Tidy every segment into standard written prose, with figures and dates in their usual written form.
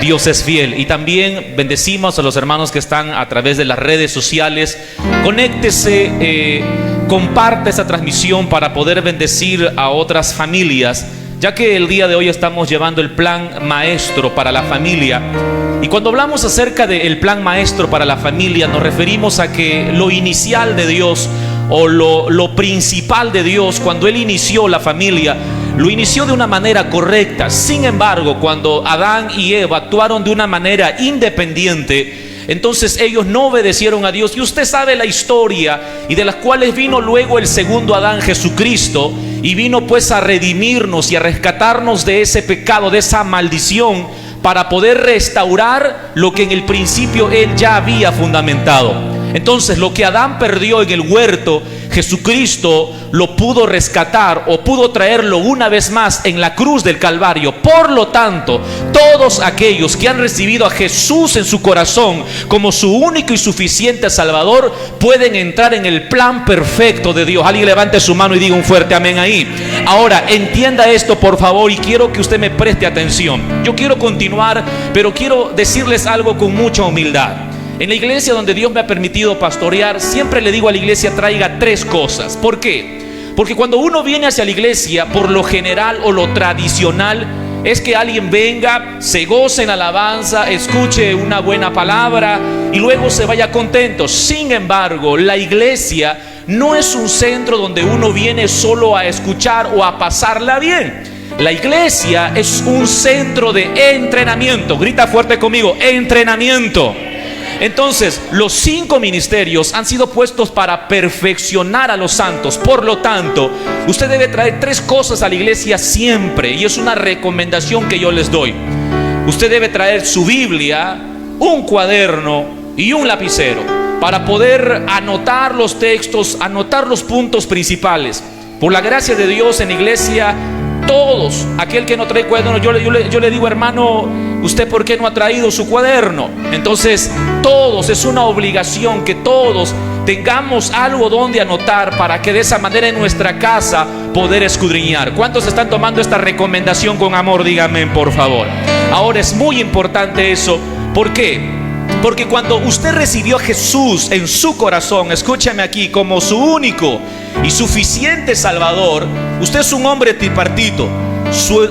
Dios es fiel. Y también bendecimos a los hermanos que están a través de las redes sociales. Conéctese, comparte esta transmisión para poder bendecir a otras familias, ya que el día de hoy estamos llevando el plan maestro para la familia. Y cuando hablamos acerca del plan maestro para la familia, nos referimos a que lo inicial de Dios, o lo principal de Dios, cuando Él inició la familia, lo inició de una manera correcta. Sin embargo, cuando Adán y Eva actuaron de una manera independiente, entonces ellos no obedecieron a Dios. Y usted sabe la historia, y de las cuales vino luego el segundo Adán, Jesucristo, y vino pues a redimirnos y a rescatarnos de ese pecado, de esa maldición, para poder restaurar lo que en el principio Él ya había fundamentado. Entonces lo que Adán perdió en el huerto, Jesucristo lo pudo rescatar, o pudo traerlo una vez más en la cruz del Calvario. Por lo tanto, todos aquellos que han recibido a Jesús en su corazón como su único y suficiente Salvador, pueden entrar en el plan perfecto de Dios. Alguien levante su mano y diga un fuerte amén ahí. Ahora, entienda esto por favor, y quiero que usted me preste atención. Yo quiero continuar, pero quiero decirles algo con mucha humildad. En la iglesia donde Dios me ha permitido pastorear, siempre le digo a la iglesia: traiga tres cosas. ¿Por qué? Porque cuando uno viene hacia la iglesia, por lo general o lo tradicional, es que alguien venga, se goce en alabanza, escuche una buena palabra y luego se vaya contento. Sin embargo, la iglesia no es un centro donde uno viene solo a escuchar o a pasarla bien. La iglesia es un centro de entrenamiento. Grita fuerte conmigo: entrenamiento. Entonces, los 5 ministerios han sido puestos para perfeccionar a los santos. Por lo tanto, usted debe traer 3 cosas a la iglesia siempre, y es una recomendación que yo les doy. Usted debe traer su Biblia, un cuaderno y un lapicero para poder anotar los textos, anotar los puntos principales. Por la gracia de Dios, en la iglesia, todos, aquel que no trae cuaderno, yo le digo: hermano, ¿usted por qué no ha traído su cuaderno? Entonces, todos, es una obligación que todos tengamos algo donde anotar, para que de esa manera en nuestra casa poder escudriñar. ¿Cuántos están tomando esta recomendación con amor? Díganme, por favor. Ahora, es muy importante eso. ¿Por qué? Porque cuando usted recibió a Jesús en su corazón, escúchame aquí, como su único y suficiente Salvador, usted es un hombre tripartito.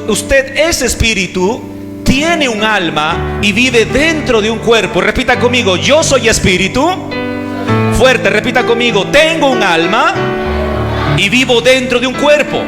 Usted es espíritu, tiene un alma y vive dentro de un cuerpo. Repita conmigo: yo soy espíritu. Fuerte, repita conmigo: tengo un alma y vivo dentro de un cuerpo.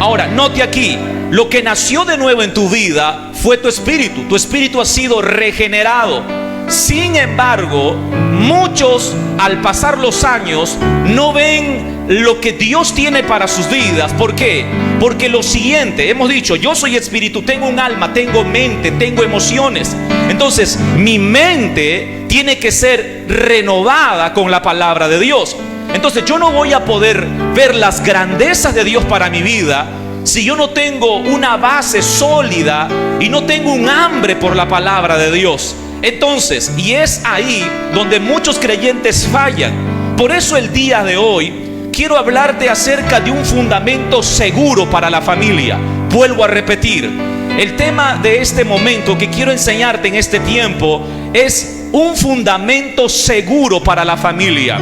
Ahora, note aquí, lo que nació de nuevo en tu vida fue tu espíritu. Tu espíritu ha sido regenerado. Sin embargo, muchos, al pasar los años, no ven lo que Dios tiene para sus vidas. ¿Por qué? Porque lo siguiente, hemos dicho: yo soy espíritu, tengo un alma, tengo mente, tengo emociones. Entonces, mi mente tiene que ser renovada con la palabra de Dios. Entonces, yo no voy a poder ver las grandezas de Dios para mi vida si yo no tengo una base sólida y no tengo un hambre por la palabra de Dios. Entonces, y es ahí donde muchos creyentes fallan. Por eso el día de hoy quiero hablarte acerca de un fundamento seguro para la familia. Vuelvo a repetir, el tema de este momento que quiero enseñarte en este tiempo es un fundamento seguro para la familia.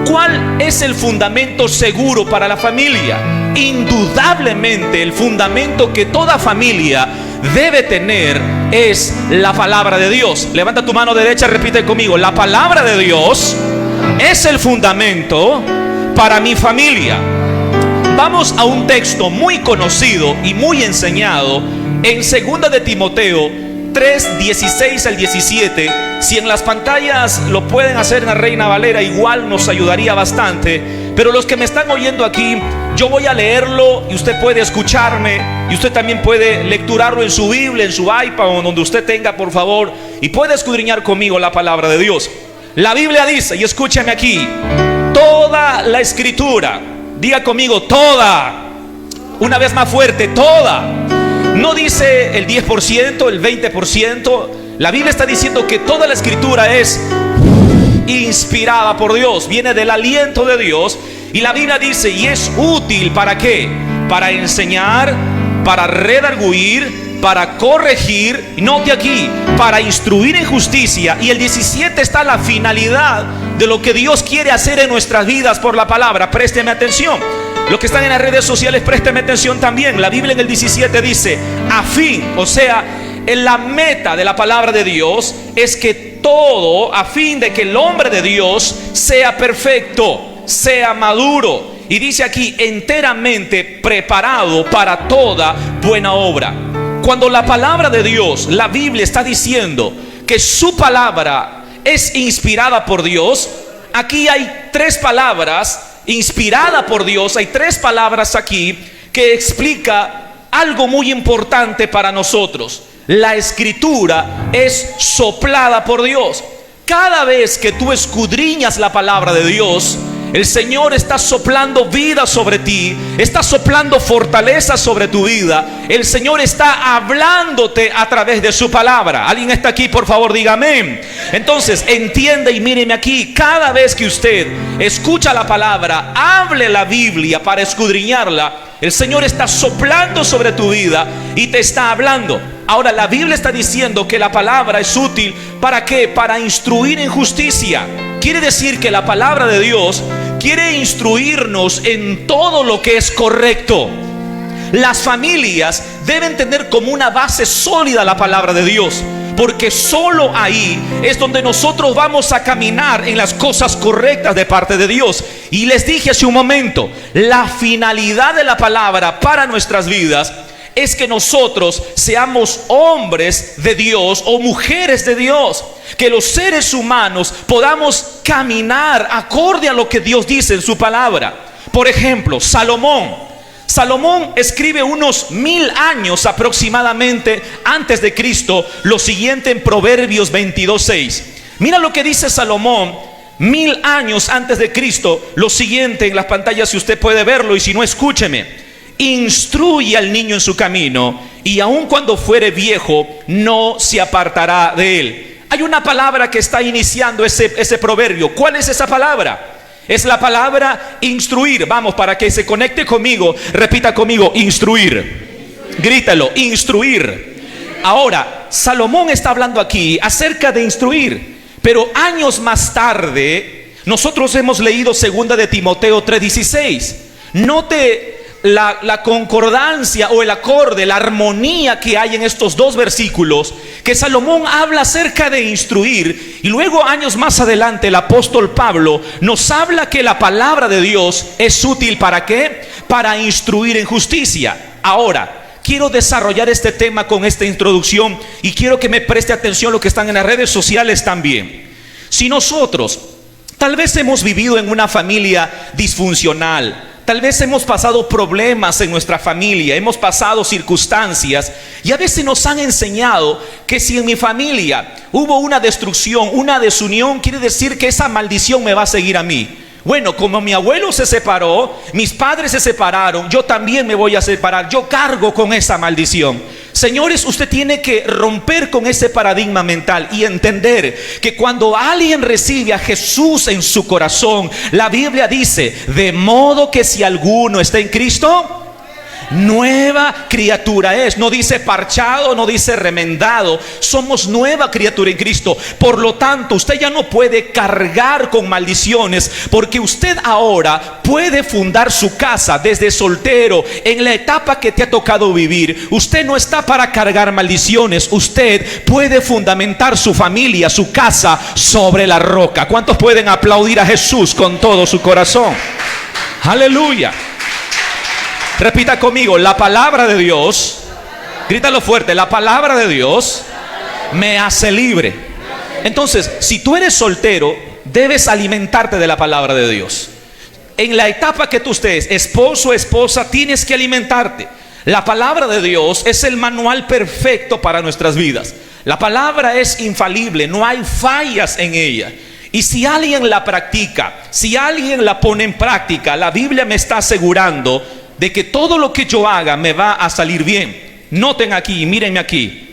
¿Cuál es el fundamento seguro para la familia? Indudablemente el fundamento que toda familia debe tener es la palabra de Dios. Levanta tu mano derecha, repite conmigo: la palabra de Dios es el fundamento para mi familia. Vamos a un texto muy conocido y muy enseñado en 2 de Timoteo 3, 16 al 17. Si en las pantallas lo pueden hacer en la Reina Valera, igual nos ayudaría bastante. Pero los que me están oyendo aquí, yo voy a leerlo y usted puede escucharme, y usted también puede lecturarlo en su Biblia, en su iPad o donde usted tenga, por favor, y puede escudriñar conmigo la palabra de Dios. La Biblia dice, y escúchame aquí: toda la escritura. Diga conmigo: toda. Una vez más fuerte: toda. No dice el 10%, el 20%. La Biblia está diciendo que toda la escritura es inspirada por Dios, viene del aliento de Dios. Y la Biblia dice: y es útil ¿para qué? Para enseñar, para redarguir, para corregir, note aquí, para instruir en justicia. Y el 17 está la finalidad de lo que Dios quiere hacer en nuestras vidas por la palabra. Présteme atención. Los que están en las redes sociales, présteme atención también. La Biblia en el 17 dice, a fin, o sea, en la meta de la palabra de Dios es que todo, a fin de que el hombre de Dios sea perfecto, sea maduro. Y dice aquí, enteramente preparado para toda buena obra. Cuando la palabra de Dios, la Biblia está diciendo que su palabra es inspirada por Dios, aquí hay tres palabras, inspirada por Dios, hay tres palabras aquí que explica algo muy importante para nosotros. La escritura es soplada por Dios. Cada vez que tú escudriñas la palabra de Dios, el Señor está soplando vida sobre ti, está soplando fortaleza sobre tu vida. El Señor está hablándote a través de su palabra. ¿Alguien está aquí? Por favor, diga amén. Entonces, entiende y míreme aquí. Cada vez que usted escucha la palabra, hable la Biblia para escudriñarla, el Señor está soplando sobre tu vida y te está hablando. Ahora, la Biblia está diciendo que la palabra es útil. ¿Para qué? Para instruir en justicia. Quiere decir que la palabra de Dios quiere instruirnos en todo lo que es correcto. Las familias deben tener como una base sólida la palabra de Dios, porque solo ahí es donde nosotros vamos a caminar en las cosas correctas de parte de Dios. Y les dije hace un momento, la finalidad de la palabra para nuestras vidas es que nosotros seamos hombres de Dios o mujeres de Dios, que los seres humanos podamos caminar acorde a lo que Dios dice en su palabra. Por ejemplo, Salomón escribe unos 1000 años aproximadamente antes de Cristo lo siguiente en Proverbios 22:6. Mira lo que dice Salomón 1000 años antes de Cristo, lo siguiente en las pantallas si usted puede verlo, y si no, escúcheme. Instruye al niño en su camino, y aun cuando fuere viejo no se apartará de él. Hay una palabra que está iniciando ese proverbio. ¿Cuál es esa palabra? Es la palabra instruir. Vamos, para que se conecte conmigo, repita conmigo, instruir. Grítalo, instruir. Ahora, Salomón está hablando aquí acerca de instruir, pero años más tarde nosotros hemos leído 2 de Timoteo 3:16. Note la concordancia o el acorde, la armonía que hay en estos dos versículos, que Salomón habla acerca de instruir, y luego años más adelante el apóstol Pablo nos habla que la palabra de Dios es útil. ¿Para qué? Para instruir en justicia. Ahora, quiero desarrollar este tema con esta introducción, y quiero que me preste atención los que están en las redes sociales también. Si nosotros tal vez hemos vivido en una familia disfuncional, tal vez hemos pasado problemas en nuestra familia, hemos pasado circunstancias, y a veces nos han enseñado que si en mi familia hubo una destrucción, una desunión, quiere decir que esa maldición me va a seguir a mí. Bueno, como mi abuelo se separó, mis padres se separaron, yo también me voy a separar, yo cargo con esa maldición. Señores, usted tiene que romper con ese paradigma mental y entender que cuando alguien recibe a Jesús en su corazón, la Biblia dice, de modo que si alguno está en Cristo, nueva criatura es. No dice parchado, no dice remendado. Somos nueva criatura en Cristo. Por lo tanto, usted ya no puede cargar con maldiciones, porque usted ahora puede fundar su casa desde soltero. En la etapa que te ha tocado vivir, usted no está para cargar maldiciones. Usted puede fundamentar su familia, su casa sobre la roca. ¿Cuántos pueden aplaudir a Jesús con todo su corazón? Aleluya. Repita conmigo, la palabra de Dios, grítalo fuerte, la palabra de Dios me hace libre. Entonces, si tú eres soltero, debes alimentarte de la palabra de Dios. En la etapa que tú estés, esposo, esposa, tienes que alimentarte. La palabra de Dios es el manual perfecto para nuestras vidas. La palabra es infalible, no hay fallas en ella. Y si alguien la practica, si alguien la pone en práctica, la Biblia me está asegurando de que todo lo que yo haga me va a salir bien. Noten aquí, mírenme aquí.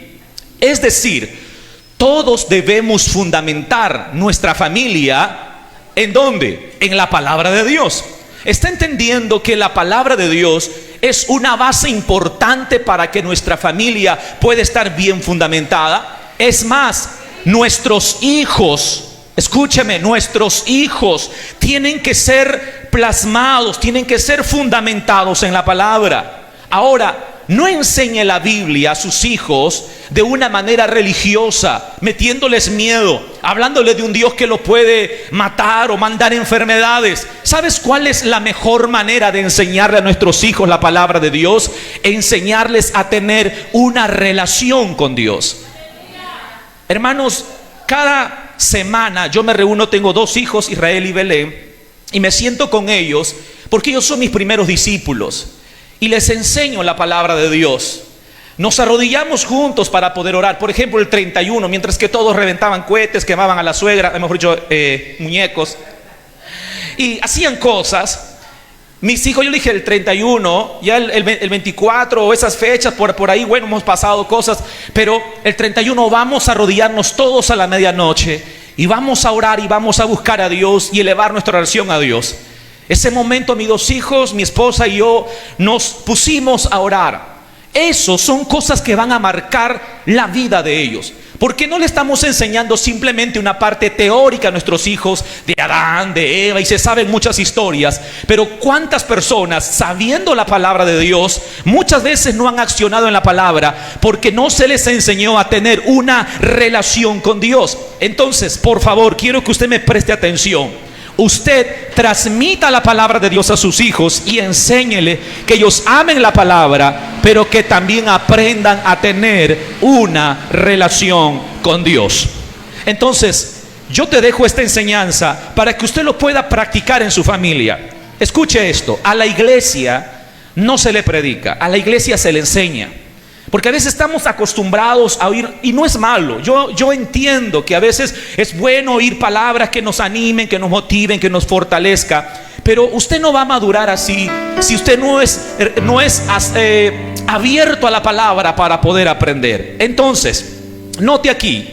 Es decir, todos debemos fundamentar nuestra familia, ¿en dónde? En la palabra de Dios. Está entendiendo que la palabra de Dios es una base importante para que nuestra familia pueda estar bien fundamentada. Es más, nuestros hijos, escúcheme, nuestros hijos tienen que ser plasmados, tienen que ser fundamentados en la palabra. Ahora, no enseñe la Biblia a sus hijos de una manera religiosa, metiéndoles miedo, hablándole de un Dios que lo puede matar o mandar enfermedades. ¿Sabes cuál es la mejor manera de enseñarle a nuestros hijos la palabra de Dios? Enseñarles a tener una relación con Dios. Hermanos, cada semana yo me reúno, tengo 2 hijos, Israel y Belén, y me siento con ellos porque ellos son mis primeros discípulos. Y les enseño la palabra de Dios. Nos arrodillamos juntos para poder orar. Por ejemplo, el 31, mientras que todos reventaban cohetes, quemaban a la suegra, mejor dicho, muñecos, y hacían cosas. Mis hijos, yo dije el 31, ya el 24 o esas fechas, por ahí, bueno, hemos pasado cosas, pero el 31 vamos a arrodillarnos todos a la medianoche y vamos a orar y vamos a buscar a Dios y elevar nuestra oración a Dios. Ese momento mis 2 hijos, mi esposa y yo nos pusimos a orar. Eso son cosas que van a marcar la vida de ellos. Porque no le estamos enseñando simplemente una parte teórica a nuestros hijos de Adán, de Eva, y se saben muchas historias. Pero cuántas personas, sabiendo la palabra de Dios, muchas veces no han accionado en la palabra porque no se les enseñó a tener una relación con Dios. Entonces, por favor, quiero que usted me preste atención. Usted transmita la palabra de Dios a sus hijos y enséñele que ellos amen la palabra, pero que también aprendan a tener una relación con Dios. Entonces, yo te dejo esta enseñanza para que usted lo pueda practicar en su familia. Escuche esto: a la iglesia no se le predica, a la iglesia se le enseña. Porque a veces estamos acostumbrados a oír, y no es malo, yo entiendo que a veces es bueno oír palabras que nos animen, que nos motiven, que nos fortalezca, pero usted no va a madurar así si usted no es abierto a la palabra para poder aprender. Entonces, note aquí,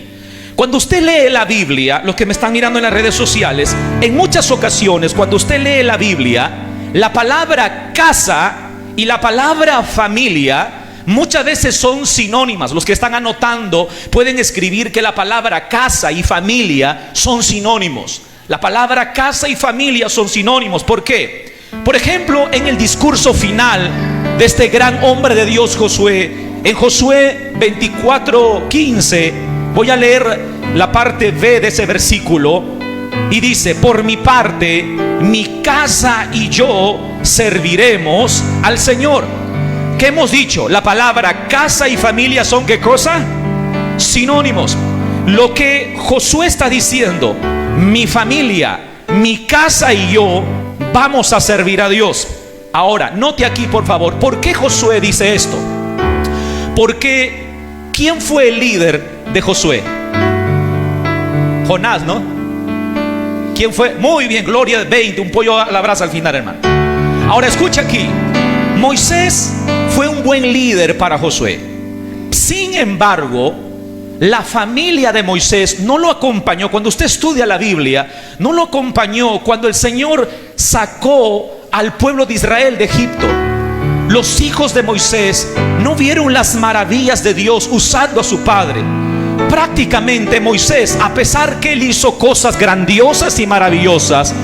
cuando usted lee la Biblia, los que me están mirando en las redes sociales, en muchas ocasiones cuando usted lee la Biblia, la palabra casa y la palabra familia muchas veces son sinónimas. Los que están anotando pueden escribir que la palabra casa y familia son sinónimos. La palabra casa y familia son sinónimos. ¿Por qué? Por ejemplo, en el discurso final de este gran hombre de Dios, Josué, en Josué 24:15, voy a leer la parte B de ese versículo, y dice: por mi parte, mi casa y yo serviremos al Señor. ¿Qué hemos dicho? La palabra casa y familia son ¿qué cosa? Sinónimos. Lo que Josué está diciendo: mi familia, mi casa y yo vamos a servir a Dios. Ahora, note aquí por favor, ¿por qué Josué dice esto? Porque ¿quién fue el líder de Josué? Jonás, ¿no? ¿Quién fue? Muy bien, gloria 20, un pollo a la brasa al final, hermano. Ahora escucha aquí, Moisés fue un buen líder para Josué. Sin embargo, la familia de Moisés no lo acompañó. Cuando usted estudia la Biblia, no lo acompañó cuando el Señor sacó al pueblo de Israel de Egipto. Los hijos de Moisés no vieron las maravillas de Dios usando a su padre. Prácticamente Moisés, a pesar que él hizo cosas grandiosas y maravillosas,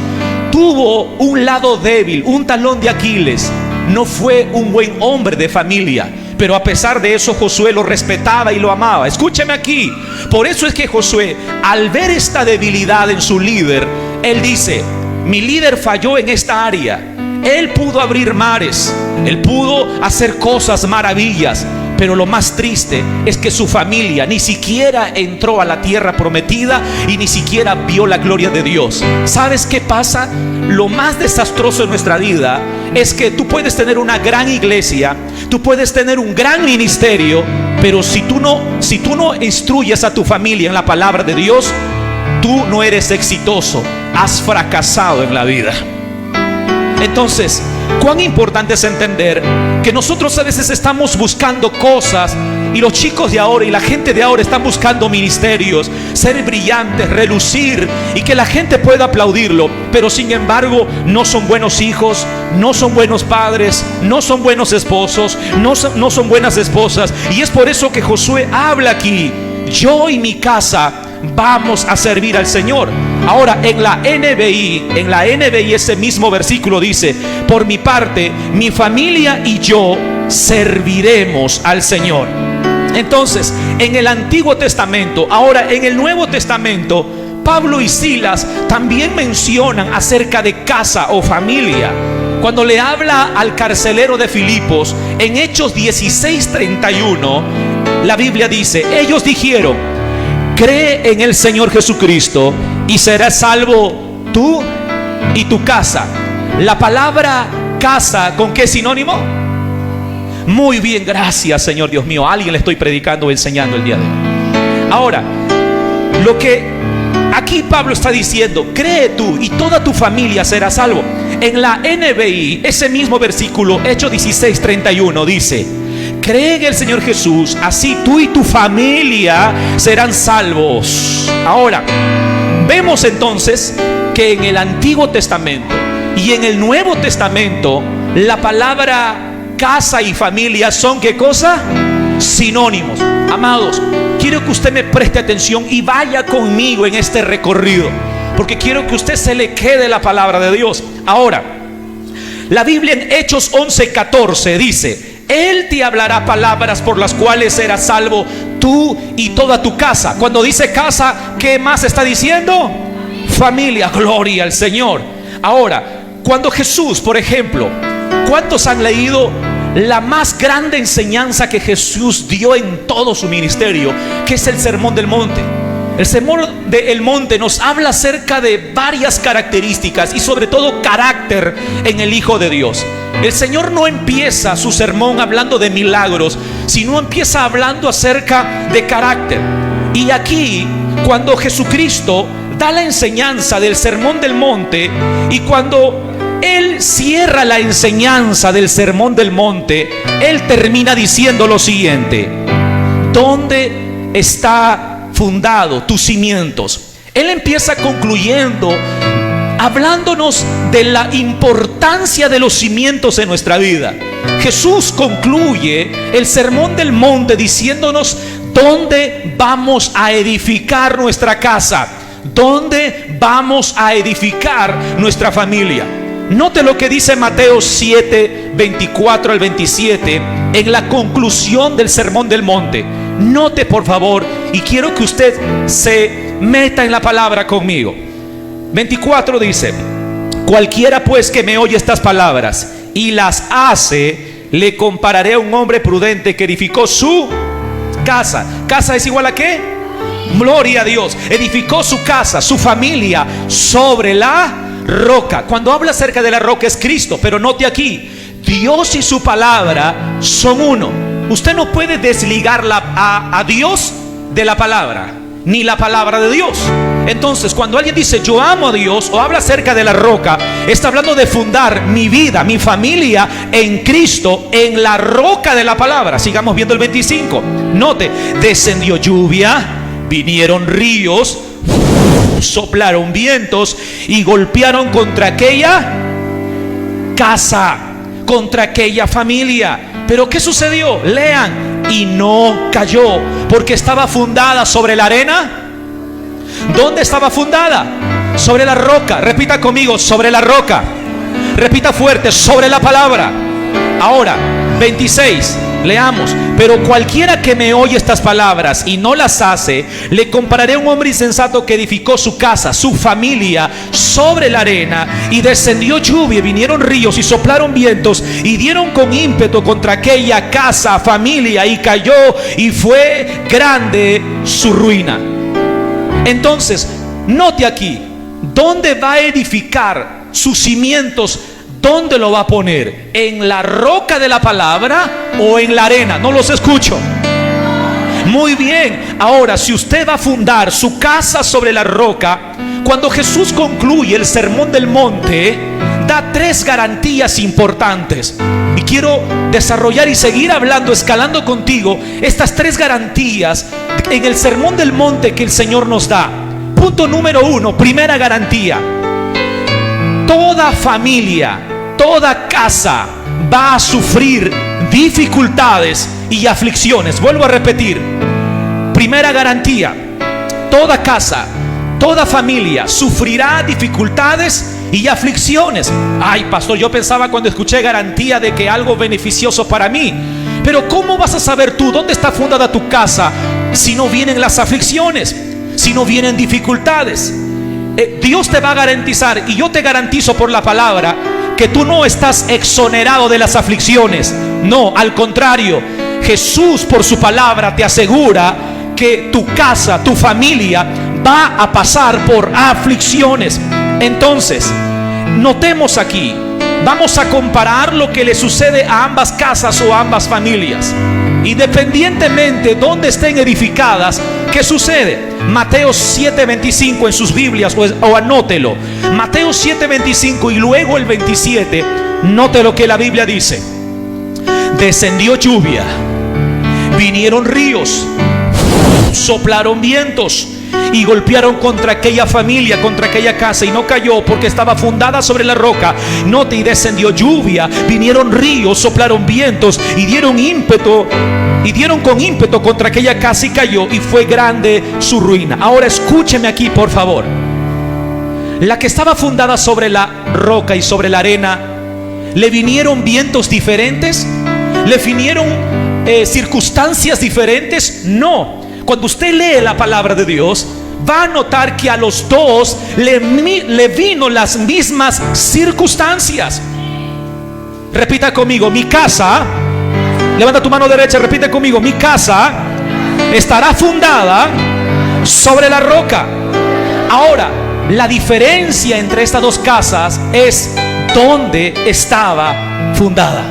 tuvo un lado débil, un talón de Aquiles. No fue un buen hombre de familia, pero a pesar de eso Josué lo respetaba y lo amaba. Escúcheme aquí, por eso es que Josué, al ver esta debilidad en su líder, él dice: mi líder falló en esta área. Él pudo abrir mares, él pudo hacer cosas maravillas, pero lo más triste es que su familia ni siquiera entró a la tierra prometida y ni siquiera vio la gloria de Dios. ¿Sabes qué pasa? Lo más desastroso en nuestra vida es que tú puedes tener una gran iglesia, tú puedes tener un gran ministerio, pero si tú no instruyes a tu familia en la palabra de Dios, tú no eres exitoso, has fracasado en la vida. Entonces, cuán importante es entender que nosotros a veces estamos buscando cosas Y los chicos de ahora y la gente de ahora están buscando ministerios, ser brillantes, relucir y que la gente pueda aplaudirlo. Pero sin embargo no son buenos hijos, no son buenos padres, no son buenos esposos, no son buenas esposas. Y es por eso que Josué habla aquí: yo y mi casa vamos a servir al Señor. Ahora en la NBI ese mismo versículo dice: por mi parte, mi familia y yo serviremos al Señor. Entonces, en el Antiguo Testamento, ahora en el Nuevo Testamento, Pablo y Silas también mencionan acerca de casa o familia. Cuando le habla al carcelero de Filipos, en Hechos 16:31, la Biblia dice: ellos dijeron, cree en el Señor Jesucristo y serás salvo tú y tu casa. La palabra casa, ¿con qué sinónimo? Muy bien, gracias Señor Dios mío. A alguien le estoy predicando o enseñando el día de hoy. Ahora, lo que aquí Pablo está diciendo: cree tú y toda tu familia será salvo. En la NBI, ese mismo versículo, Hechos 16:31, dice: cree en el Señor Jesús, así tú y tu familia serán salvos. Ahora, vemos entonces que en el Antiguo Testamento y en el Nuevo Testamento, la palabra casa y familia son, ¿qué cosa? Sinónimos. Amados, quiero que usted me preste atención y vaya conmigo en este recorrido, porque quiero que usted se le quede la palabra de Dios. Ahora, la Biblia en Hechos 11:14 dice: Él te hablará palabras por las cuales serás salvo tú y toda tu casa. Cuando dice casa, ¿qué más está diciendo? Familia. Gloria al Señor. Ahora, cuando Jesús, por ejemplo, ¿cuántos han leído la más grande enseñanza que Jesús dio en todo su ministerio, que es el Sermón del Monte? El Sermón del Monte nos habla acerca de varias características y sobre todo carácter en el Hijo de Dios. El Señor no empieza su sermón hablando de milagros, sino empieza hablando acerca de carácter. Y aquí, cuando Jesucristo da la enseñanza del Sermón del Monte, y cuando Él cierra la enseñanza del Sermón del Monte, Él termina diciendo lo siguiente: ¿dónde está fundado tus cimientos? Él empieza concluyendo hablándonos de la importancia de los cimientos en nuestra vida. Jesús concluye el Sermón del Monte diciéndonos dónde vamos a edificar nuestra casa, dónde vamos a edificar nuestra familia. Note lo que dice Mateo 7, 24 al 27 en la conclusión del Sermón del Monte. Note por favor, y quiero que usted se meta en la palabra conmigo. 24 dice: cualquiera pues que me oye estas palabras y las hace, le compararé a un hombre prudente que edificó su casa. ¿Casa es igual a qué? Gloria a Dios. Edificó su casa, su familia, sobre la roca. Cuando habla acerca de la roca es Cristo. Pero note aquí, Dios y su palabra son uno. Usted no puede desligar a Dios de la palabra, ni la palabra de Dios. Entonces, cuando alguien dice yo amo a Dios o habla acerca de la roca, está hablando de fundar mi vida, mi familia en Cristo, en la roca de la palabra. Sigamos viendo el 25. Note: descendió lluvia, vinieron ríos, soplaron vientos y golpearon contra aquella casa, contra aquella familia. Pero ¿qué sucedió? Lean: y no cayó, porque estaba fundada sobre la arena. ¿Dónde estaba fundada? Sobre la roca. Repita conmigo: sobre la roca. Repita fuerte: sobre la palabra. Ahora, 26, leamos: pero cualquiera que me oye estas palabras y no las hace, le compararé a un hombre insensato que edificó su casa, su familia, sobre la arena, y descendió lluvia, vinieron ríos y soplaron vientos y dieron con ímpetu contra aquella casa, familia, y cayó, y fue grande su ruina. Entonces, note aquí, ¿dónde va a edificar sus cimientos? ¿Dónde lo va a poner? ¿En la roca de la palabra o en la arena? No los escucho. Muy bien. Ahora, si usted va a fundar su casa sobre la roca, cuando Jesús concluye el Sermón del Monte, da tres garantías importantes. Y quiero desarrollar y seguir hablando, escalando contigo estas 3 garantías en el Sermón del Monte que el Señor nos da. Punto número 1, primera garantía: toda familia, toda casa va a sufrir dificultades y aflicciones. Vuelvo a repetir, primera garantía: toda casa, toda familia sufrirá dificultades y aflicciones. Ay, pastor, yo pensaba cuando escuché garantía de que algo beneficioso para mí. Pero ¿cómo vas a saber tú dónde está fundada tu casa si no vienen las aflicciones, si no vienen dificultades? Dios te va a garantizar, y yo te garantizo por la palabra, que tú no estás exonerado de las aflicciones. No, al contrario, Jesús por su palabra te asegura que tu casa, tu familia va a pasar por aflicciones. Entonces, notemos aquí, vamos a comparar lo que le sucede a ambas casas o a ambas familias, independientemente de dónde estén edificadas. ¿Qué sucede? Mateo 7:25 en sus Biblias, o anótelo. Mateo 7:25 y luego el 27. Note lo que la Biblia dice: descendió lluvia, vinieron ríos, soplaron vientos y golpearon contra aquella familia, contra aquella casa, y no cayó porque estaba fundada sobre la roca. Note: y descendió lluvia, vinieron ríos, soplaron vientos y dieron con ímpetu contra aquella casa, y cayó, y fue grande su ruina. Ahora escúcheme aquí, por favor. La que estaba fundada sobre la roca y sobre la arena, ¿le vinieron vientos diferentes? ¿Le vinieron circunstancias diferentes? No. Cuando usted lee la palabra de Dios, va a notar que a los dos le vino las mismas circunstancias. Repita conmigo: mi casa, levanta tu mano derecha, repite conmigo: mi casa estará fundada sobre la roca. Ahora, la diferencia entre estas dos casas es dónde estaba fundada.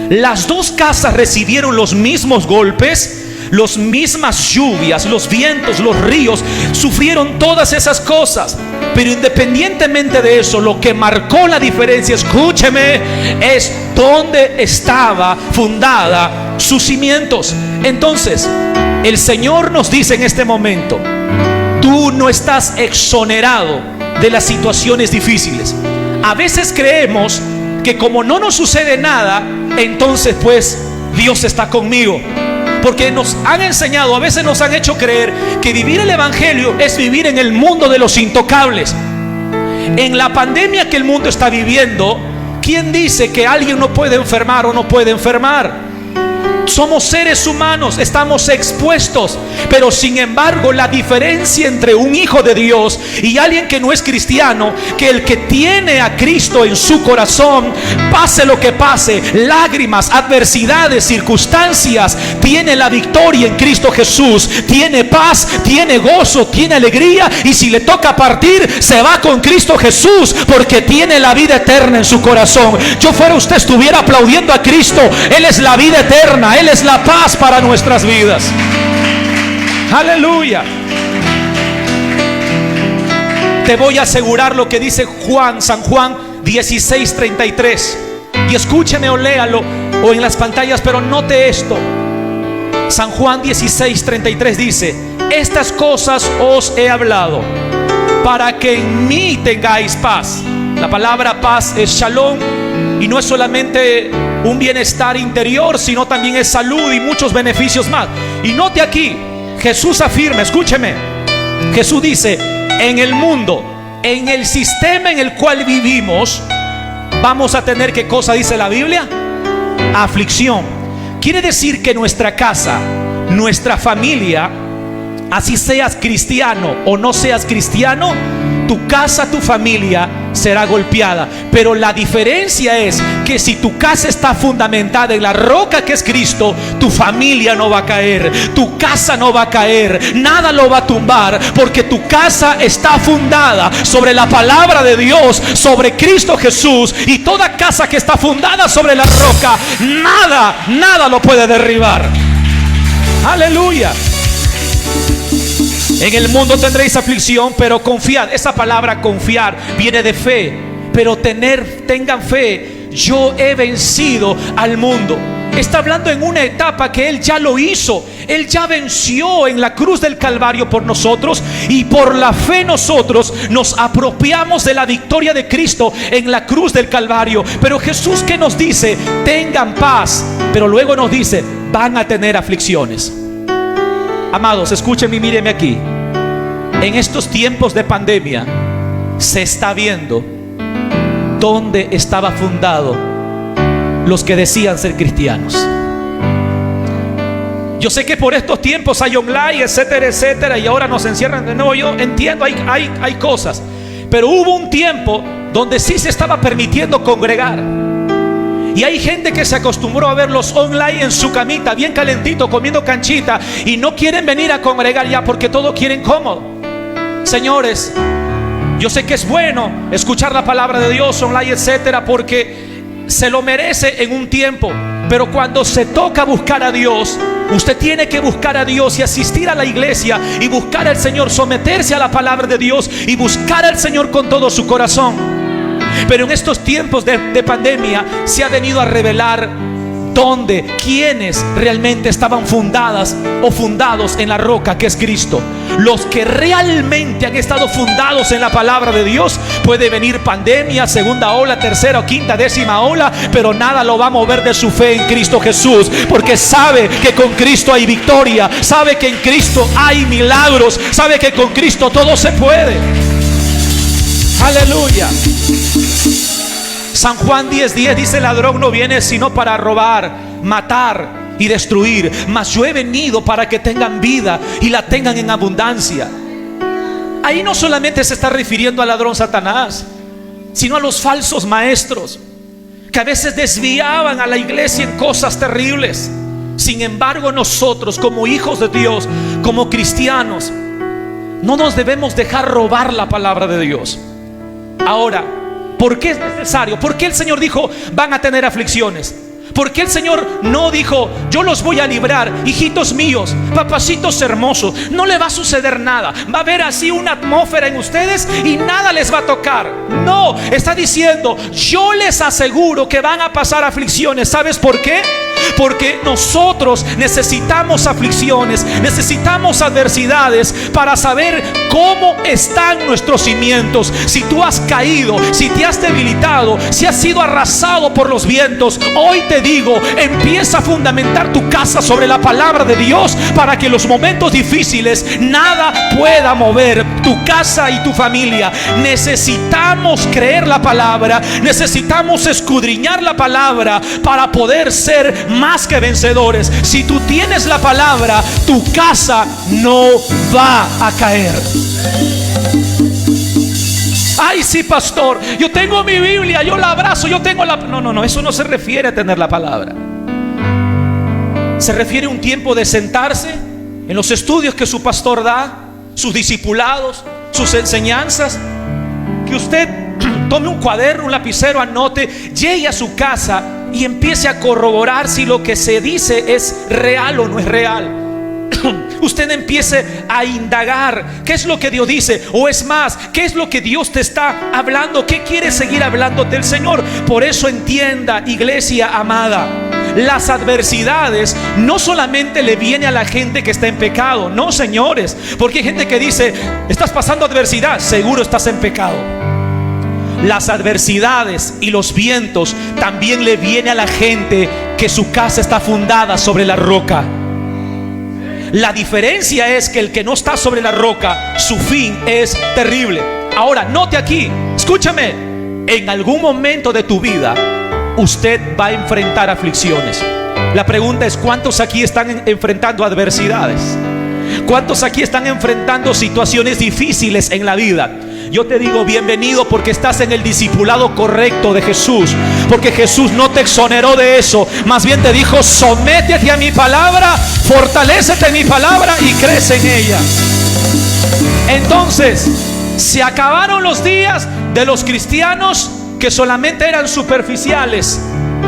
Las dos casas recibieron los mismos golpes, las mismas lluvias, los vientos, los ríos, sufrieron todas esas cosas. Pero independientemente de eso, lo que marcó la diferencia, escúcheme, es dónde estaba fundada sus cimientos. Entonces, el Señor nos dice en este momento: tú no estás exonerado de las situaciones difíciles. A veces creemos que como no nos sucede nada, entonces pues Dios está conmigo. Porque nos han enseñado, a veces nos han hecho creer que vivir el evangelio es vivir en el mundo de los intocables. En la pandemia que el mundo está viviendo, ¿quién dice que alguien no puede enfermar o no puede enfermar? Somos seres humanos, estamos expuestos. Pero sin embargo, la diferencia entre un hijo de Dios y alguien que no es cristiano, que el que tiene a Cristo en su corazón, pase lo que pase, lágrimas, adversidades, circunstancias, tiene la victoria en Cristo Jesús, tiene paz, tiene gozo, tiene alegría, y si le toca partir, se va con Cristo Jesús, porque tiene la vida eterna en su corazón. Yo fuera usted, estuviera aplaudiendo a Cristo. Él es la vida eterna, Él es la paz para nuestras vidas. Aleluya. Te voy a asegurar lo que dice San Juan 16:33. Y escúcheme o léalo o en las pantallas, pero note esto. San Juan 16:33 dice: estas cosas os he hablado para que en mí tengáis paz. La palabra paz es shalom, y no es solamente un bienestar interior, sino también es salud y muchos beneficios más. Y note aquí, Jesús afirma, escúcheme, Jesús dice: en el mundo, en el sistema en el cual vivimos, vamos a tener, ¿qué cosa dice la Biblia? Aflicción. Quiere decir que nuestra casa, nuestra familia, así seas cristiano o no seas cristiano, tu casa, tu familia será golpeada. Pero la diferencia es que si tu casa está fundamentada en la roca que es Cristo, tu familia no va a caer, tu casa no va a caer, nada lo va a tumbar, porque tu casa está fundada sobre la palabra de Dios, sobre Cristo Jesús. Y toda casa que está fundada sobre la roca, nada lo puede derribar. Aleluya. En el mundo tendréis aflicción, pero confiad. Esa palabra confiar viene de fe. Pero tengan fe yo he vencido al mundo. Está hablando en una etapa que Él ya lo hizo. Él ya venció en la cruz del Calvario por nosotros, y por la fe nosotros nos apropiamos de la victoria de Cristo en la cruz del Calvario. Pero Jesús, ¿qué nos dice? Tengan paz. Pero luego nos dice, van a tener aflicciones. Amados, escúchenme y mírenme aquí. En estos tiempos de pandemia se está viendo dónde estaba fundado los que decían ser cristianos. Yo sé que por estos tiempos hay online, etcétera, etcétera, y ahora nos encierran de nuevo. Yo entiendo, hay cosas, pero hubo un tiempo donde sí se estaba permitiendo congregar. Y hay gente que se acostumbró a verlos online en su camita, bien calentito, comiendo canchita, y no quieren venir a congregar ya porque todo quieren cómodo. Señores, yo sé que es bueno escuchar la palabra de Dios online, etcétera, porque se lo merece en un tiempo. Pero cuando se toca buscar a Dios, usted tiene que buscar a Dios y asistir a la iglesia y buscar al Señor, someterse a la palabra de Dios y buscar al Señor con todo su corazón. Pero en estos tiempos de pandemia se ha venido a revelar dónde, quiénes realmente estaban fundadas o fundados en la roca que es Cristo. Los que realmente han estado fundados en la palabra de Dios. Puede venir pandemia, segunda ola, tercera o quinta, décima ola, pero nada lo va a mover de su fe en Cristo Jesús, porque sabe que con Cristo hay victoria, sabe que en Cristo hay milagros, sabe que con Cristo todo se puede. Aleluya. San Juan 10:10 dice: el ladrón no viene sino para robar, matar y destruir, mas yo he venido para que tengan vida y la tengan en abundancia. Ahí no solamente se está refiriendo al ladrón Satanás, sino a los falsos maestros que a veces desviaban a la iglesia en cosas terribles. Sin embargo, nosotros como hijos de Dios, como cristianos, no nos debemos dejar robar la palabra de Dios. Ahora, ¿por qué es necesario? ¿Por qué el Señor dijo van a tener aflicciones? ¿Por qué el Señor no dijo yo los voy a librar? Hijitos míos, papacitos hermosos, no le va a suceder nada. Va a haber así una atmósfera en ustedes y nada les va a tocar. No, está diciendo yo les aseguro que van a pasar aflicciones. ¿Sabes por qué? Porque nosotros necesitamos aflicciones, necesitamos adversidades para saber cómo están nuestros cimientos. Si tú has caído, si te has debilitado, si has sido arrasado por los vientos, hoy te digo, empieza a fundamentar tu casa sobre la palabra de Dios, para que en los momentos difíciles nada pueda mover tu casa y tu familia. Necesitamos creer la palabra, necesitamos escudriñar la palabra para poder ser más que vencedores. Si tú tienes la palabra, tu casa no va a caer. Ay, sí, pastor, yo tengo mi Biblia, yo la abrazo, yo tengo la... No, eso no se refiere a tener la palabra. Se refiere a un tiempo de sentarse en los estudios que su pastor da, sus discipulados, sus enseñanzas, que usted tome un cuaderno, un lapicero, anote, llegue a su casa y empiece a corroborar si lo que se dice es real o no es real. Usted empiece a indagar qué es lo que Dios dice, o es más, qué es lo que Dios te está hablando, qué quiere seguir hablándote el Señor. Por eso entienda, iglesia amada, las adversidades no solamente le viene a la gente que está en pecado. No, señores, porque hay gente que dice estás pasando adversidad, seguro estás en pecado. Las adversidades y los vientos también le viene a la gente que su casa está fundada sobre la roca. La diferencia es que el que no está sobre la roca, su fin es terrible. Ahora, note aquí, escúchame, en algún momento de tu vida usted va a enfrentar aflicciones. La pregunta es, ¿cuántos aquí están enfrentando adversidades? ¿Cuántos aquí están enfrentando situaciones difíciles en la vida? Yo te digo bienvenido, porque estás en el discipulado correcto de Jesús, porque Jesús no te exoneró de eso, más bien te dijo sométete a mi palabra, fortalécete en mi palabra y crece en ella. Entonces se acabaron los días de los cristianos que solamente eran superficiales,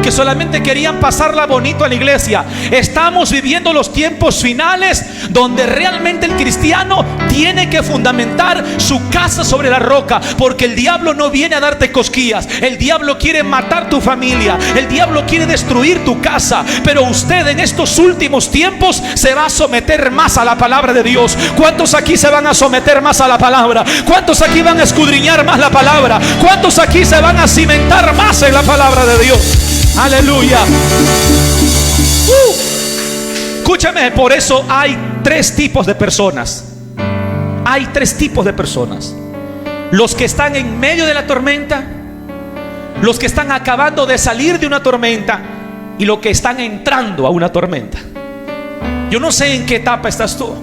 que solamente querían pasarla bonito a la iglesia. Estamos viviendo los tiempos finales donde realmente el cristiano tiene que fundamentar su casa sobre la roca, porque el diablo no viene a darte cosquillas. El diablo quiere matar tu familia, el diablo quiere destruir tu casa, pero usted en estos últimos tiempos se va a someter más a la palabra de Dios. ¿Cuántos aquí se van a someter más a la palabra? ¿Cuántos aquí van a escudriñar más la palabra? ¿Cuántos aquí se van a cimentar más en la palabra de Dios? Aleluya. Escúchame, por eso hay tres tipos de personas. Hay tres tipos de personas: los que están en medio de la tormenta, los que están acabando de salir de una tormenta y los que están entrando a una tormenta. Yo no sé en qué etapa estás tú.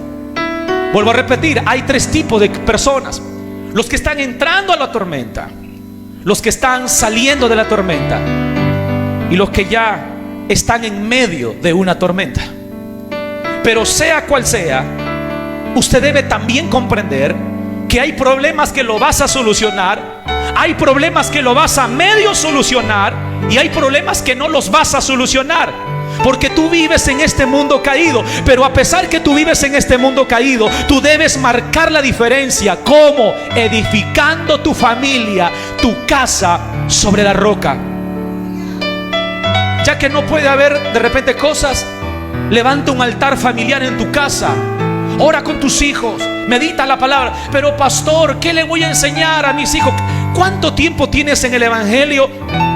Vuelvo a repetir, hay tres tipos de personas: los que están entrando a la tormenta, los que están saliendo de la tormenta y los que ya están en medio de una tormenta. Pero sea cual sea, usted debe también comprender que hay problemas que lo vas a solucionar, hay problemas que lo vas a medio solucionar y hay problemas que no los vas a solucionar, porque tú vives en este mundo caído. Pero a pesar que tú vives en este mundo caído, tú debes marcar la diferencia. ¿Cómo? Edificando tu familia, tu casa sobre la roca. Ya que no puede haber de repente cosas, levanta un altar familiar en tu casa. Ora con tus hijos, medita la palabra. Pero pastor, ¿qué le voy a enseñar a mis hijos? ¿Cuánto tiempo tienes en el evangelio?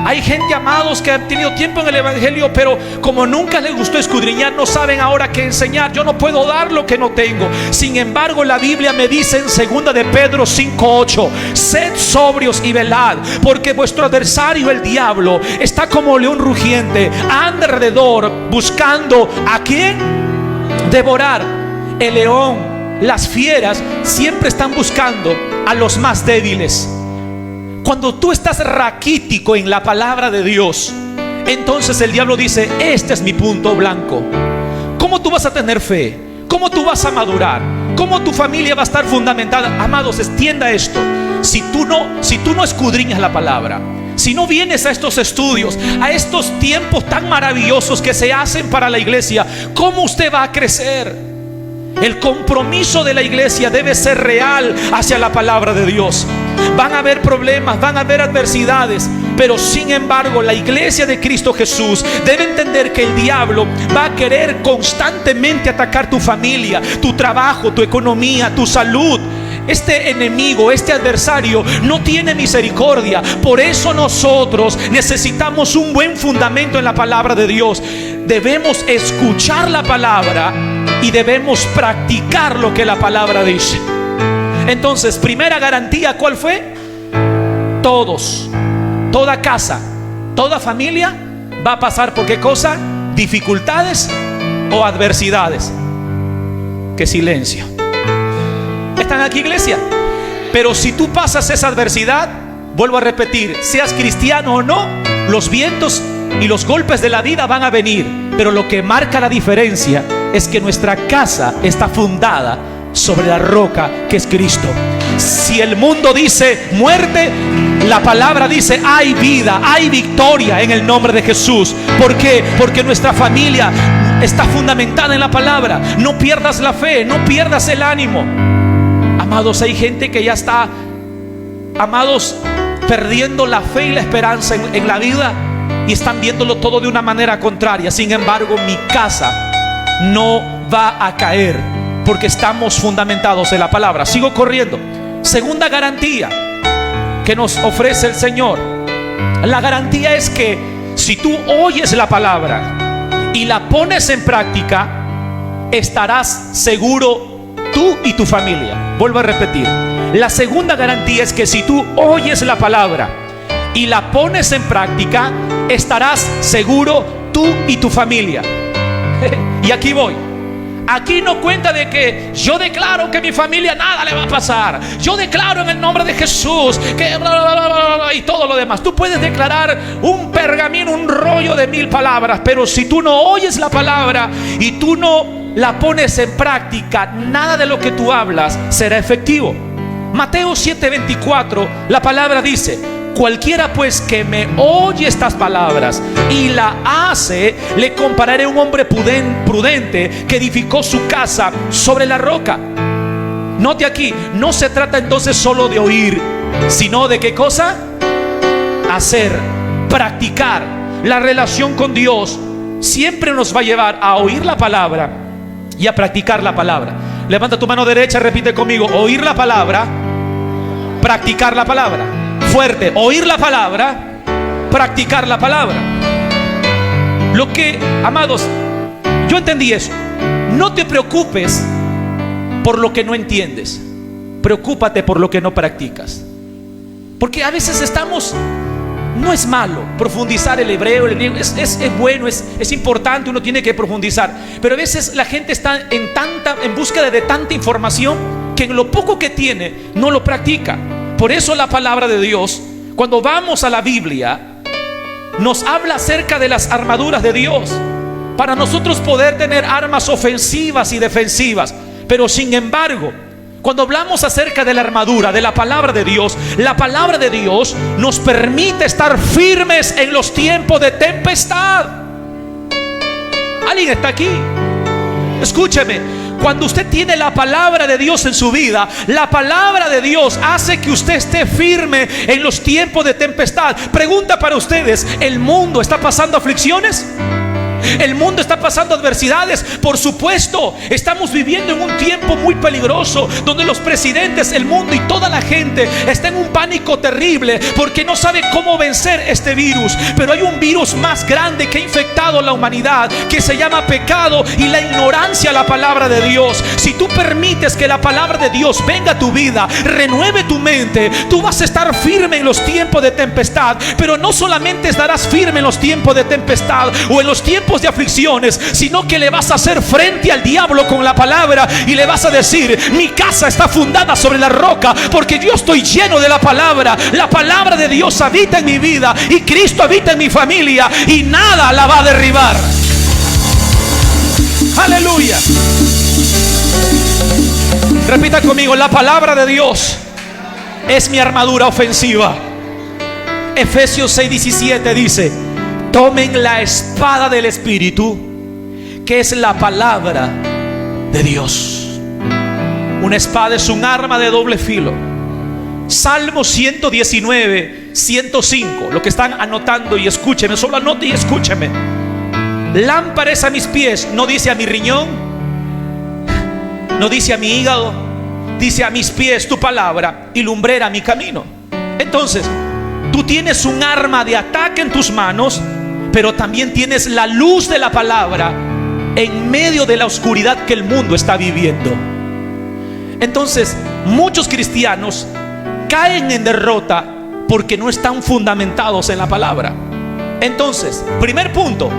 Hay gente, amados, que han tenido tiempo en el evangelio, pero como nunca les gustó escudriñar, no saben ahora qué enseñar. Yo no puedo dar lo que no tengo. Sin embargo, la Biblia me dice en 2 de Pedro 5:8: sed sobrios y velad, porque vuestro adversario el diablo está como león rugiente, anda alrededor buscando a quién devorar. El león, las fieras siempre están buscando a los más débiles. Cuando tú estás raquítico en la palabra de Dios, entonces el diablo dice: este es mi punto blanco. ¿Cómo tú vas a tener fe? ¿Cómo tú vas a madurar? ¿Cómo tu familia va a estar fundamentada? Amados, extienda esto. Si tú no escudriñas la palabra, si no vienes a estos estudios, a estos tiempos tan maravillosos que se hacen para la iglesia, ¿cómo usted va a crecer? El compromiso de la iglesia debe ser real hacia la palabra de Dios. Van a haber problemas, van a haber adversidades, pero sin embargo la iglesia de Cristo Jesús debe entender que el diablo va a querer constantemente atacar tu familia, tu trabajo, tu economía, tu salud. Este enemigo, este adversario no tiene misericordia. Por eso nosotros necesitamos un buen fundamento en la palabra de Dios. Debemos escuchar la palabra y debemos practicar lo que la palabra dice. Entonces, primera garantía, ¿cuál fue? Todos, toda casa, toda familia va a pasar por ¿qué cosa? Dificultades o adversidades. ¡Qué silencio! ¿Están aquí, iglesia? Pero si tú pasas esa adversidad, vuelvo a repetir, seas cristiano o no, los vientos y los golpes de la vida van a venir. Pero lo que marca la diferencia es que nuestra casa está fundada sobre la roca que es Cristo. Si el mundo dice muerte, la palabra dice hay vida, hay victoria en el nombre de Jesús. ¿Por qué? Porque nuestra familia está fundamentada en la palabra. No pierdas la fe, no pierdas el ánimo. Amados, hay gente que ya está, amados, perdiendo la fe y la esperanza en la vida y están viéndolo todo de una manera contraria. Sin embargo, mi casa no va a caer porque estamos fundamentados en la palabra. Sigo corriendo. Segunda garantía que nos ofrece el Señor. La garantía es que si tú oyes la palabra y la pones en práctica, estarás seguro tú y tu familia. Vuelvo a repetir. La segunda garantía es que si tú oyes la palabra y la pones en práctica, estarás seguro tú y tu familia. Y aquí voy. Aquí no cuenta de que yo declaro que a mi familia nada le va a pasar. Yo declaro en el nombre de Jesús que bla, bla, bla, bla, bla, y todo lo demás. Tú puedes declarar un pergamino, un rollo de 1000 palabras, pero si tú no oyes la palabra y tú no la pones en práctica, nada de lo que tú hablas será efectivo. Mateo 7:24, la palabra dice: Cualquiera pues que me oye estas palabras y la hace, le compararé a un hombre prudente que edificó su casa sobre la roca. Note aquí, no se trata entonces solo de oír, sino de ¿qué cosa? Hacer, practicar. La relación con Dios siempre nos va a llevar a oír la palabra y a practicar la palabra. Levanta tu mano derecha, repite conmigo: oír la palabra, practicar la palabra. Fuerte: oír la palabra, practicar la palabra. Lo que, amados, yo entendí eso. No te preocupes por lo que no entiendes, preocúpate por lo que no practicas. Porque a veces estamos, no es malo profundizar el hebreo, es bueno, es importante, uno tiene que profundizar. Pero a veces la gente está en búsqueda de tanta información que en lo poco que tiene no lo practica. Por eso la palabra de Dios, cuando vamos a la Biblia, nos habla acerca de las armaduras de Dios, para nosotros poder tener armas ofensivas y defensivas. Pero sin embargo, cuando hablamos acerca de la armadura, de la palabra de Dios, la palabra de Dios nos permite estar firmes en los tiempos de tempestad. ¿Alguien está aquí? Escúcheme. Cuando usted tiene la palabra de Dios en su vida, la palabra de Dios hace que usted esté firme en los tiempos de tempestad. Pregunta para ustedes: ¿el mundo está pasando aflicciones? ¿El mundo está pasando adversidades? Por supuesto. Estamos viviendo en un tiempo muy peligroso, donde los presidentes, el mundo y toda la gente está en un pánico terrible, porque no sabe cómo vencer este virus. Pero hay un virus más grande que ha infectado a la humanidad, que se llama pecado y la ignorancia a la palabra de Dios. Si tú permites que la palabra de Dios venga a tu vida, renueve tu mente, tú vas a estar firme en los tiempos de tempestad. Pero no solamente estarás firme en los tiempos de tempestad o en los tiempos de aflicciones, sino que le vas a hacer frente al diablo con la palabra y le vas a decir: mi casa está fundada sobre la roca, porque yo estoy lleno de la palabra. La palabra de Dios habita en mi vida y Cristo habita en mi familia, y nada la va a derribar. Aleluya. Repita conmigo: la palabra de Dios es mi armadura ofensiva. Efesios 6:17 dice: tomen la espada del Espíritu, que es la palabra de Dios. Una espada es un arma de doble filo. Salmo 119, 105. Lo que están anotando, y escúcheme, solo anote y escúcheme. Lámpara es a mis pies, no dice a mi riñón, no dice a mi hígado, dice a mis pies tu palabra, y lumbrera mi camino. Entonces, tú tienes un arma de ataque en tus manos, pero también tienes la luz de la palabra en medio de la oscuridad que el mundo está viviendo. Entonces, muchos cristianos caen en derrota porque no están fundamentados en la palabra. Entonces, primer punto: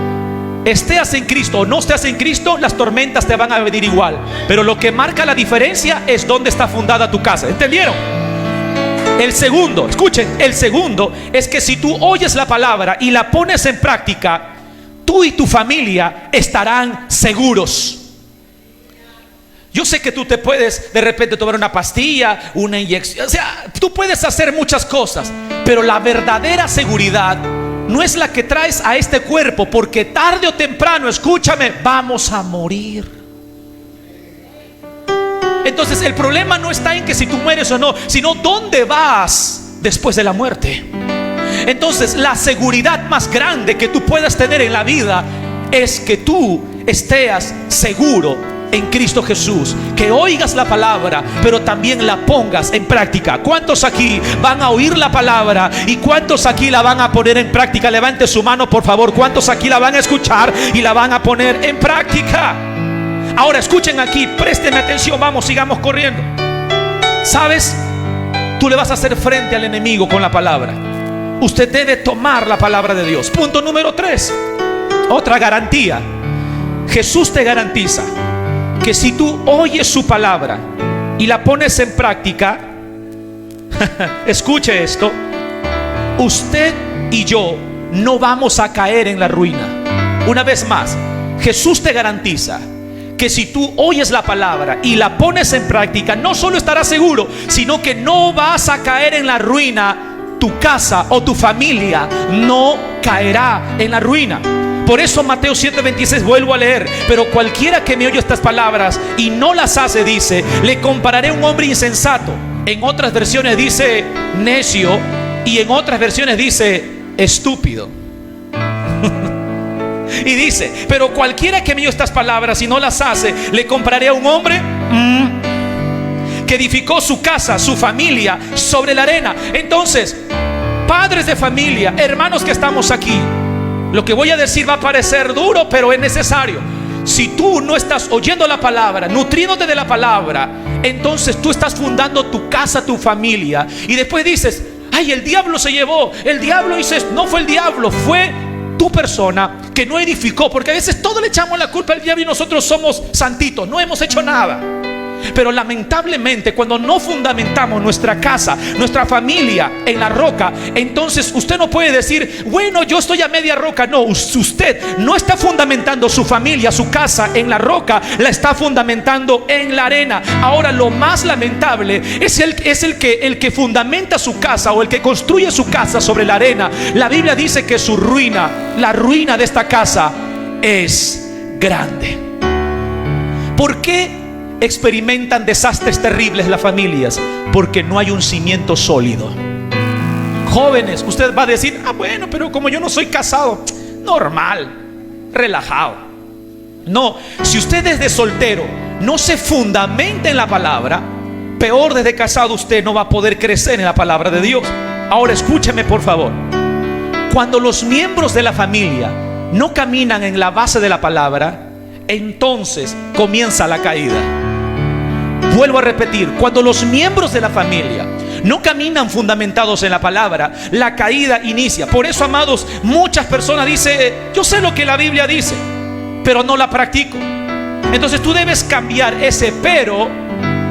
estés en Cristo o no estés en Cristo, las tormentas te van a venir igual. Pero lo que marca la diferencia es dónde está fundada tu casa. ¿Entendieron? El segundo, escuchen, el segundo es que si tú oyes la palabra y la pones en práctica, tú y tu familia estarán seguros. Yo sé que tú te puedes de repente tomar una pastilla, una inyección, o sea, tú puedes hacer muchas cosas, pero la verdadera seguridad no es la que traes a este cuerpo, porque tarde o temprano, escúchame, vamos a morir. Entonces el problema no está en que si tú mueres o no, sino dónde vas después de la muerte. Entonces la seguridad más grande que tú puedas tener en la vida es que tú estés seguro en Cristo Jesús, que oigas la palabra, pero también la pongas en práctica. ¿Cuántos aquí van a oír la palabra y cuántos aquí la van a poner en práctica? Levante su mano, por favor. ¿Cuántos aquí la van a escuchar y la van a poner en práctica? Ahora escuchen aquí, préstenme atención, vamos, sigamos corriendo. ¿Sabes? Tú le vas a hacer frente al enemigo con la palabra. Usted debe tomar la palabra de Dios. Punto número 3, otra garantía. Jesús te garantiza que si tú oyes su palabra y la pones en práctica, escuche esto, usted y yo no vamos a caer en la ruina. Una vez más, Jesús te garantiza que si tú oyes la palabra y la pones en práctica, no solo estarás seguro, sino que no vas a caer en la ruina tu casa o tu familia no caerá en la ruina. Por eso Mateo 7:26, vuelvo a leer: pero cualquiera que me oye estas palabras y no las hace, dice, le compararé a un hombre insensato. En otras versiones dice necio, y en otras versiones dice estúpido. Y dice: pero cualquiera que me oye estas palabras y no las hace, le compararé a un hombre que edificó su casa, su familia, sobre la arena. Entonces, padres de familia, hermanos que estamos aquí, lo que voy a decir va a parecer duro, pero es necesario. Si tú no estás oyendo la palabra, nutriéndote de la palabra, entonces tú estás fundando tu casa, tu familia, y después dices: ay, el diablo se llevó, el diablo hizo esto. No fue el diablo, fue tu persona que no edificó. Porque a veces todo le echamos la culpa al diablo y nosotros somos santitos, no hemos hecho nada. Pero lamentablemente, cuando no fundamentamos nuestra casa, nuestra familia en la roca, entonces usted no puede decir: bueno, yo estoy a media roca. No, usted no está fundamentando su familia, su casa en la roca, la está fundamentando en la arena. Ahora, lo más lamentable es el que fundamenta su casa, o el que construye su casa sobre la arena. La Biblia dice que su ruina, la ruina de esta casa, es grande. ¿Por qué experimentan desastres terribles las familias? Porque no hay un cimiento sólido. Jóvenes, usted va a decir: ah, bueno, pero como yo no soy casado, normal, relajado. No, si usted desde soltero no se fundamenta en la palabra, peor desde casado usted no va a poder crecer en la palabra de Dios. Ahora escúcheme, por favor. Cuando los miembros de la familia no caminan en la base de la palabra, entonces comienza la caída. Vuelvo a repetir: cuando los miembros de la familia no caminan fundamentados en la palabra, la caída inicia. Por eso, amados, muchas personas dicen: yo sé lo que la Biblia dice, pero no la practico. Entonces tú debes cambiar ese pero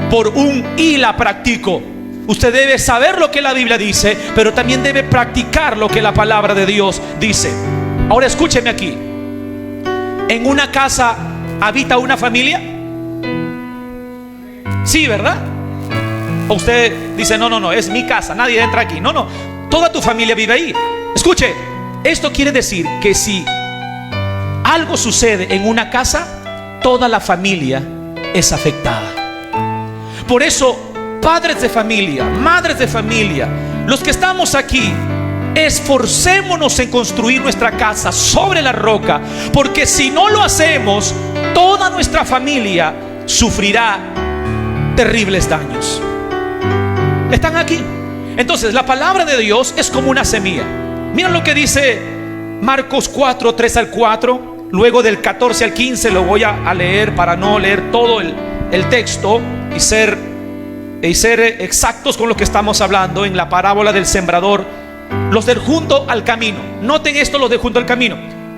por un y la practico. Usted debe saber lo que la Biblia dice, pero también debe practicar lo que la palabra de Dios dice. Ahora escúcheme aquí. ¿En una casa habita una familia? Sí, ¿verdad? O usted dice: no, es mi casa, nadie entra aquí. No, toda tu familia vive ahí. Escuche, esto quiere decir que si algo sucede en una casa, toda la familia es afectada. Por eso, padres de familia, madres de familia, los que estamos aquí, esforcémonos en construir nuestra casa sobre la roca, porque si no lo hacemos, toda nuestra familia sufrirá terribles daños. ¿Están aquí? Entonces, la palabra de Dios es como una semilla. Miren lo que dice Marcos 4, 3 al 4. Luego del 14 al 15 lo voy a leer para no leer todo el texto y ser exactos con lo que estamos hablando en la parábola del sembrador. Los del junto al camino. Noten esto, los de junto al camino.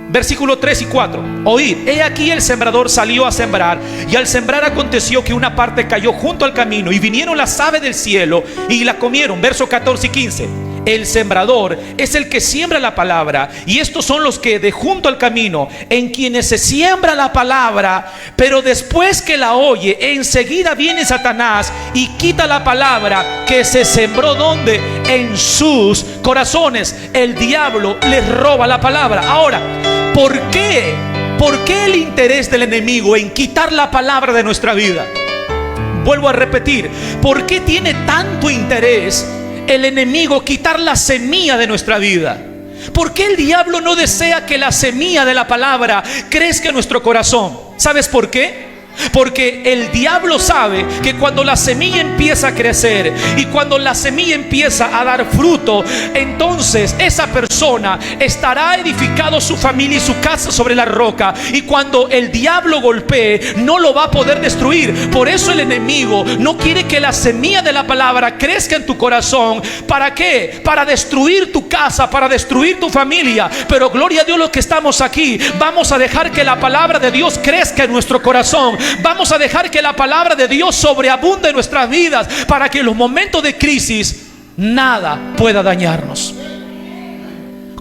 Versículo 3 y 4. Oíd, he aquí el sembrador salió a sembrar, y al sembrar aconteció que una parte cayó junto al camino, y vinieron las aves del cielo y la comieron. Verso 14 y 15. El sembrador es el que siembra la palabra, y estos son los que de junto al camino, en quienes se siembra la palabra, pero después que la oye, enseguida viene Satanás y quita la palabra que se sembró. ¿Dónde? En sus corazones. El diablo les roba la palabra. Ahora, ¿por qué el interés del enemigo en quitar la palabra de nuestra vida? Vuelvo a repetir: ¿por qué tiene tanto interés el enemigo quitar la semilla de nuestra vida? ¿Por qué el diablo no desea que la semilla de la palabra crezca en nuestro corazón? ¿Sabes por qué? Porque el diablo sabe que cuando la semilla empieza a crecer y cuando la semilla empieza a dar fruto, entonces esa persona estará edificado su familia y su casa sobre la roca, y cuando el diablo golpee no lo va a poder destruir. Por eso el enemigo no quiere que la semilla de la palabra crezca en tu corazón. ¿Para qué? Para destruir tu casa, para destruir tu familia. Pero gloria a Dios, los que estamos aquí vamos a dejar que la palabra de Dios crezca en nuestro corazón. Vamos a dejar que la palabra de Dios sobreabunde en nuestras vidas, para que en los momentos de crisis nada pueda dañarnos.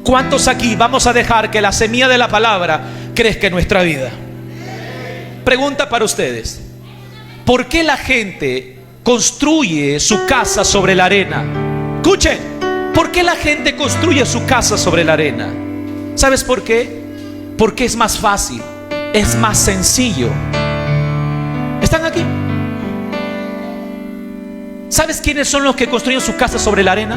¿Cuántos aquí vamos a dejar que la semilla de la palabra crezca en nuestra vida? Pregunta para ustedes: ¿por qué la gente construye su casa sobre la arena? Escuchen, ¿Por qué la gente construye su casa sobre la arena? ¿Sabes por qué? Porque es más fácil, es más sencillo. ¿Están aquí? ¿Sabes quiénes son los que construyen su casa sobre la arena?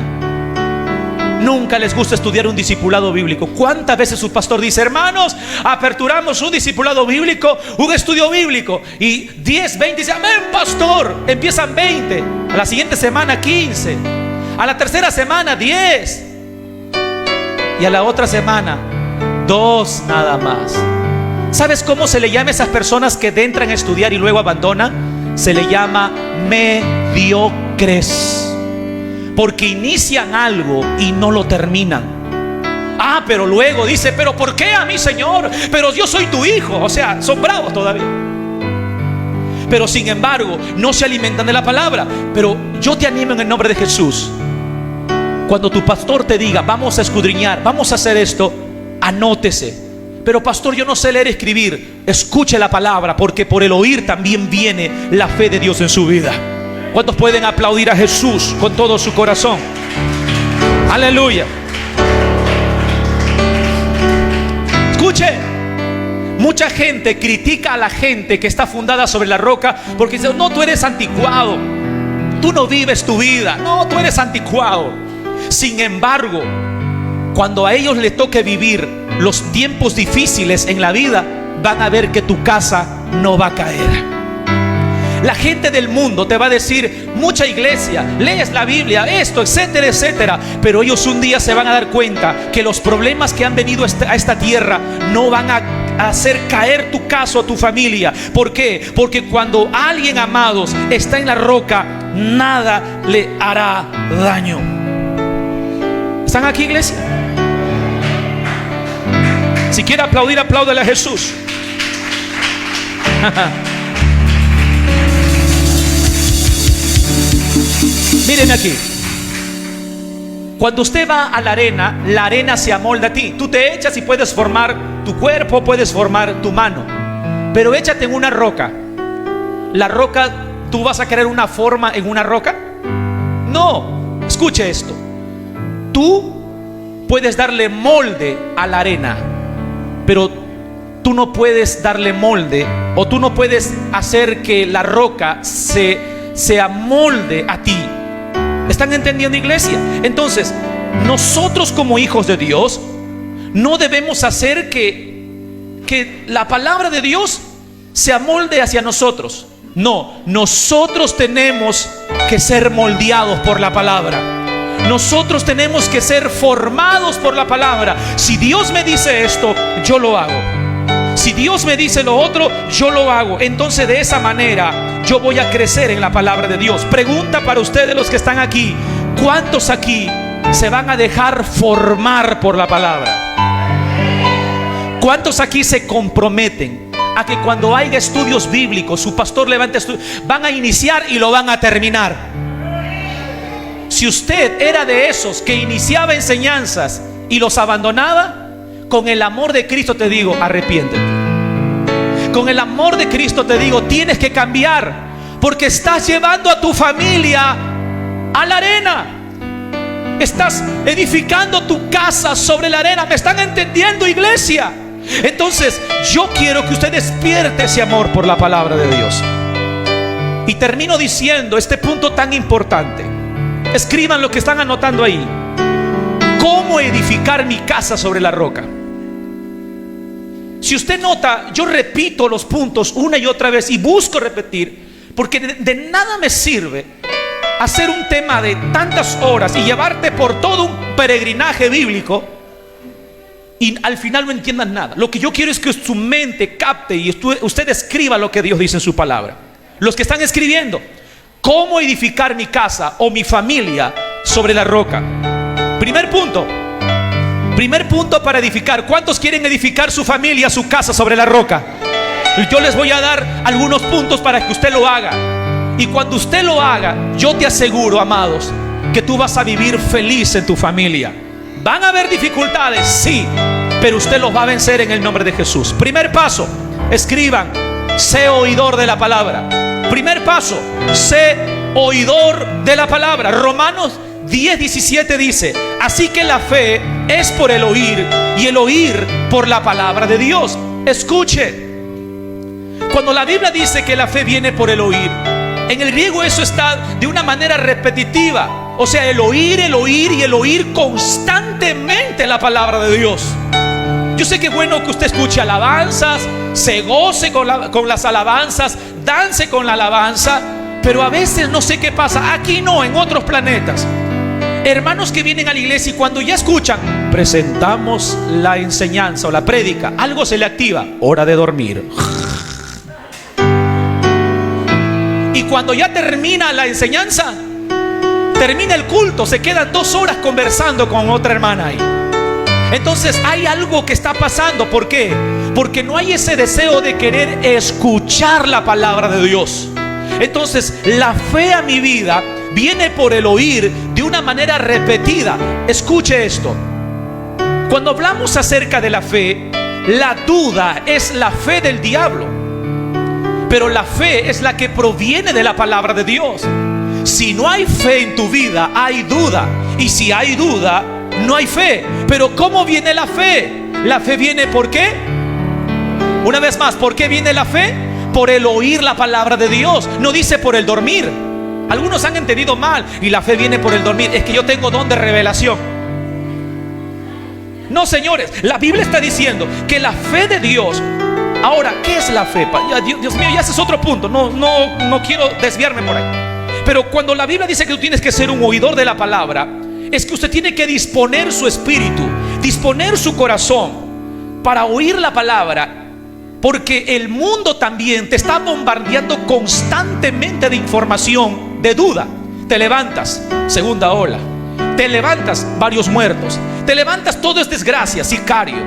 Nunca les gusta estudiar un discipulado bíblico. ¿Cuántas veces su pastor dice: hermanos, aperturamos un discipulado bíblico, un estudio bíblico? Y 10, 20, dice: amén, pastor. Empiezan 20, a la siguiente semana 15, a la tercera semana 10, y a la otra semana 2 nada más. ¿Sabes cómo se le llama a esas personas que entran a estudiar y luego abandonan? Se le llama mediocres. Porque inician algo y no lo terminan. Pero luego dice: pero ¿por qué a mí, Señor? Pero yo soy tu hijo. O sea, son bravos todavía. Pero sin embargo, no se alimentan de la palabra. Pero yo te animo en el nombre de Jesús. Cuando tu pastor te diga: vamos a escudriñar, vamos a hacer esto, anótese. Pero pastor, yo no sé leer y escribir. Escuche la palabra, porque por el oír también viene la fe de Dios en su vida. ¿Cuántos pueden aplaudir a Jesús con todo su corazón? Aleluya. Escuche, mucha gente critica a la gente que está fundada sobre la roca porque dice: no, tú eres anticuado, tú no vives tu vida, no, tú eres anticuado. Sin embargo, cuando a ellos les toque vivir los tiempos difíciles en la vida, van a ver que tu casa no va a caer. La gente del mundo te va a decir: mucha iglesia, lees la Biblia, esto, etcétera, etcétera. Pero ellos un día se van a dar cuenta que los problemas que han venido a esta tierra no van a hacer caer tu casa o tu familia. ¿Por qué? Porque cuando alguien, amados, está en la roca, nada le hará daño. ¿Están aquí, iglesia? Si quiere aplaudir, apláudale a Jesús. Miren aquí. Cuando usted va a la arena se amolda a ti. Tú te echas y puedes formar tu cuerpo, puedes formar tu mano. Pero échate en una roca. La roca, ¿tú vas a querer una forma en una roca? No, escuche esto. Tú puedes darle molde a la arena, pero tú no puedes darle molde, o tú no puedes hacer que la roca se amolde a ti. ¿Están entendiendo, iglesia? Entonces, nosotros como hijos de Dios no debemos hacer que la palabra de Dios se amolde hacia nosotros. No, nosotros tenemos que ser moldeados por la palabra. Nosotros tenemos que ser formados por la palabra. Si Dios me dice esto, yo lo hago. Si Dios me dice lo otro, yo lo hago. Entonces, de esa manera yo voy a crecer en la palabra de Dios. Pregunta para ustedes, los que están aquí: ¿cuántos aquí se van a dejar formar por la palabra? ¿Cuántos aquí se comprometen a que cuando haya estudios bíblicos, su pastor levante estudios, van a iniciar y lo van a terminar? Si usted era de esos que iniciaba enseñanzas y los abandonaba, con el amor de Cristo te digo: arrepiéntete. Con el amor de Cristo te digo: tienes que cambiar, porque estás llevando a tu familia a la arena. Estás edificando tu casa sobre la arena. ¿Me están entendiendo, iglesia? Entonces, yo quiero que usted despierte ese amor por la palabra de Dios. Y termino diciendo este punto tan importante. Escriban lo que están anotando ahí. ¿Cómo edificar mi casa sobre la roca? Si usted nota, yo repito los puntos una y otra vez y busco repetir, porque de nada me sirve hacer un tema de tantas horas y llevarte por todo un peregrinaje bíblico y al final no entiendan nada. Lo que yo quiero es que su mente capte y usted escriba lo que Dios dice en su palabra. Los que están escribiendo: ¿cómo edificar mi casa o mi familia sobre la roca? Primer punto para edificar. ¿Cuántos quieren edificar su familia, su casa sobre la roca? Yo les voy a dar algunos puntos para que usted lo haga. Y cuando usted lo haga, yo te aseguro, amados, que tú vas a vivir feliz en tu familia. ¿Van a haber dificultades? Sí, pero usted los va a vencer en el nombre de Jesús. Primer paso, escriban: sé oidor de la palabra. Primer paso, sé oidor de la palabra. Romanos 10:17 dice: así que la fe es por el oír, y el oír por la palabra de Dios. Escuche, cuando la Biblia dice que la fe viene por el oír, en el griego eso está de una manera repetitiva. O sea, el oír y el oír constantemente la palabra de Dios. Yo sé que es bueno que usted escuche alabanzas, se goce con las alabanzas, dance con la alabanza, pero a veces no sé qué pasa. Aquí no, en otros planetas. Hermanos que vienen a la iglesia y cuando ya escuchan, presentamos la enseñanza o la prédica, algo se le activa: hora de dormir. Y cuando ya termina la enseñanza, termina el culto, se quedan 2 horas conversando con otra hermana ahí. Entonces hay algo que está pasando. ¿Por qué? Porque no hay ese deseo de querer escuchar la palabra de Dios. Entonces la fe a mi vida viene por el oír de una manera repetida. Escuche esto: cuando hablamos acerca de la fe, la duda es la fe del diablo, pero la fe es la que proviene de la palabra de Dios. Si no hay fe en tu vida, hay duda, y si hay duda, no hay fe. Pero ¿cómo viene la fe? La fe viene ¿por qué? Una vez más, ¿por qué viene la fe? Por el oír la palabra de Dios. No dice por el dormir. Algunos han entendido mal, y la fe viene por el dormir. Es que yo tengo don de revelación. No, señores, la Biblia está diciendo que la fe de Dios. Ahora, ¿qué es la fe? Dios mío, ya ese es otro punto. No quiero desviarme por ahí. Pero cuando la Biblia dice que tú tienes que ser un oidor de la palabra, es que usted tiene que disponer su espíritu, disponer su corazón para oír la palabra. Porque el mundo también te está bombardeando constantemente de información, de duda. Te levantas, segunda ola. Te levantas, varios muertos. Te levantas, todo es desgracia, sicario.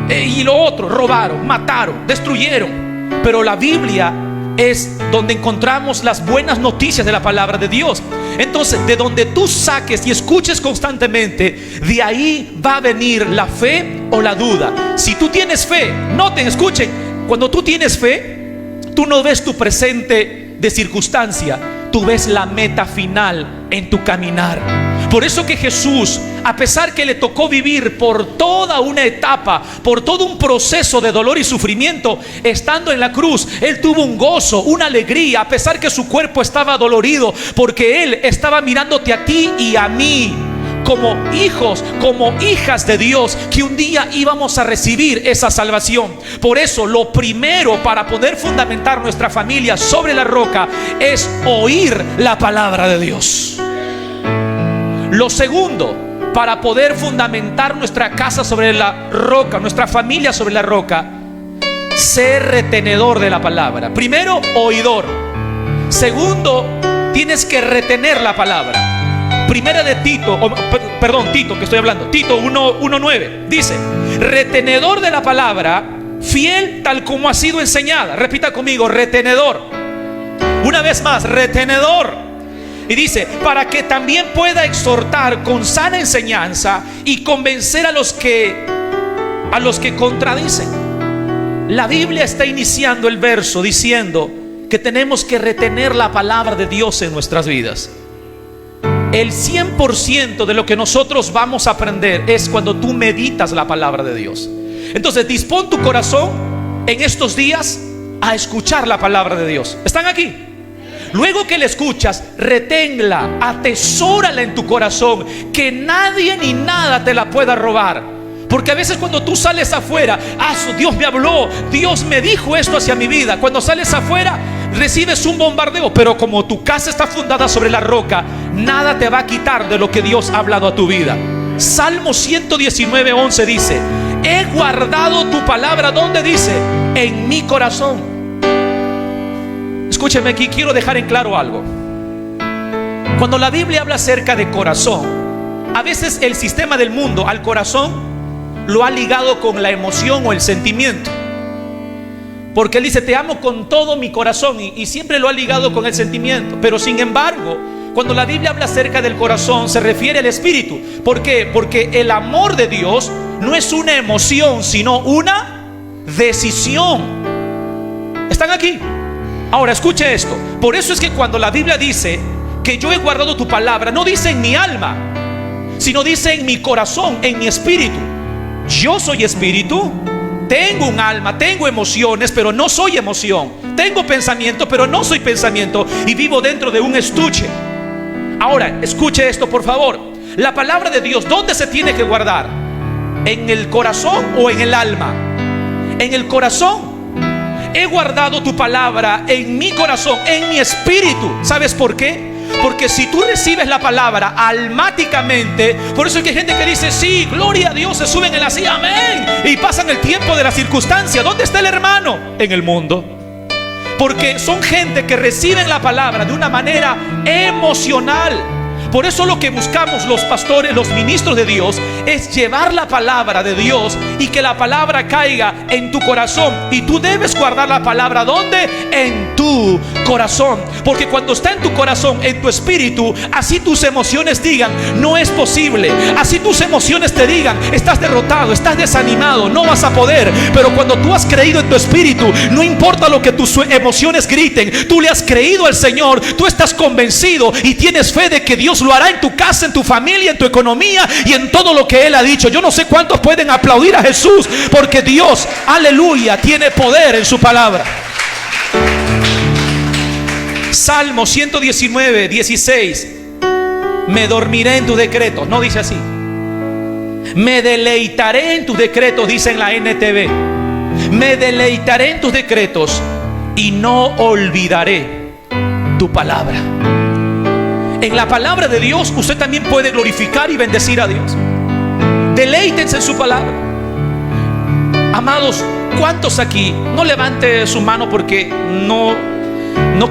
Y lo otro, robaron, mataron, destruyeron. Pero la Biblia es donde encontramos las buenas noticias de la palabra de Dios. Entonces, de donde tú saques y escuches constantemente, de ahí va a venir la fe o la duda. Si tú tienes fe, noten, escuchen, cuando tú tienes fe, tú no ves tu presente de circunstancia, tú ves la meta final en tu caminar. Por eso que Jesús, a pesar que le tocó vivir por toda una etapa, por todo un proceso de dolor y sufrimiento, estando en la cruz, Él tuvo un gozo, una alegría, a pesar que su cuerpo estaba dolorido, porque Él estaba mirándote a ti y a mí como hijos, como hijas de Dios, que un día íbamos a recibir esa salvación. Por eso lo primero para poder fundamentar nuestra familia sobre la roca es oír la palabra de Dios. Lo segundo, para poder fundamentar nuestra casa sobre la roca, nuestra familia sobre la roca, ser retenedor de la palabra. Primero, oidor. Segundo, tienes que retener la palabra. Primera de Tito, Tito que estoy hablando, Tito 1:9 dice: retenedor de la palabra, fiel tal como ha sido enseñada. Repita conmigo: retenedor. Una vez más, retenedor. Y dice: para que también pueda exhortar con sana enseñanza y convencer a los que contradicen. La Biblia está iniciando el verso diciendo que tenemos que retener la palabra de Dios en nuestras vidas. El 100% de lo que nosotros vamos a aprender es cuando tú meditas la palabra de Dios. Entonces, dispón tu corazón en estos días a escuchar la palabra de Dios. ¿Están aquí? Luego que la escuchas, reténla, atesórala en tu corazón, que nadie ni nada te la pueda robar. Porque a veces cuando tú sales afuera, Dios me habló, Dios me dijo esto hacia mi vida. Cuando sales afuera, recibes un bombardeo. Pero como tu casa está fundada sobre la roca, nada te va a quitar de lo que Dios ha hablado a tu vida. Salmo 119:11 dice: he guardado tu palabra, ¿dónde dice? En mi corazón. Escúcheme aquí, quiero dejar en claro algo. Cuando la Biblia habla acerca de corazón, a veces el sistema del mundo al corazón lo ha ligado con la emoción o el sentimiento. Porque Él dice: te amo con todo mi corazón, y siempre lo ha ligado con el sentimiento. Pero sin embargo, cuando la Biblia habla acerca del corazón, se refiere al espíritu. ¿Por qué? Porque el amor de Dios no es una emoción, sino una decisión. ¿Están aquí? Ahora escuche esto. Por eso es que cuando la Biblia dice que yo he guardado tu palabra, no dice en mi alma, sino dice en mi corazón, en mi espíritu. Yo soy espíritu, tengo un alma, tengo emociones, pero no soy emoción. Tengo pensamiento, pero no soy pensamiento. Y vivo dentro de un estuche. Ahora, escuche esto, por favor. La palabra de Dios, ¿dónde se tiene que guardar? ¿En el corazón o en el alma? En el corazón. He guardado tu palabra en mi corazón, en mi espíritu. ¿Sabes por qué? Porque si tú recibes la palabra almáticamente, por eso es que hay gente que dice, sí, gloria a Dios, se suben en la silla, amén, y pasan el tiempo de la circunstancia. ¿Dónde está el hermano? En el mundo. Porque son gente que reciben la palabra de una manera emocional. Por eso lo que buscamos los pastores, los ministros de Dios, es llevar la palabra de Dios y que la palabra caiga en tu corazón. Y tú debes guardar la palabra, ¿dónde? En tu corazón. Porque cuando está en tu corazón, en tu espíritu, así tus emociones digan, no es posible. Así tus emociones te digan, estás derrotado, estás desanimado, no vas a poder. Pero cuando tú has creído en tu espíritu, no importa lo que tus emociones griten, tú le has creído al Señor, tú estás convencido y tienes fe de que Dios lo hará en tu casa, en tu familia, en tu economía y en todo lo que Él ha dicho. Yo no sé cuántos pueden aplaudir a Jesús, porque Dios, aleluya, tiene poder en su palabra. Salmo 119, 16. Me dormiré en tus decretos. No dice así. Me deleitaré en tus decretos, dice en la NTV. Me deleitaré en tus decretos y no olvidaré tu palabra. En la palabra de Dios usted también puede glorificar y bendecir a Dios. Deleítense en su palabra. Amados, ¿cuántos aquí? No levante su mano porque no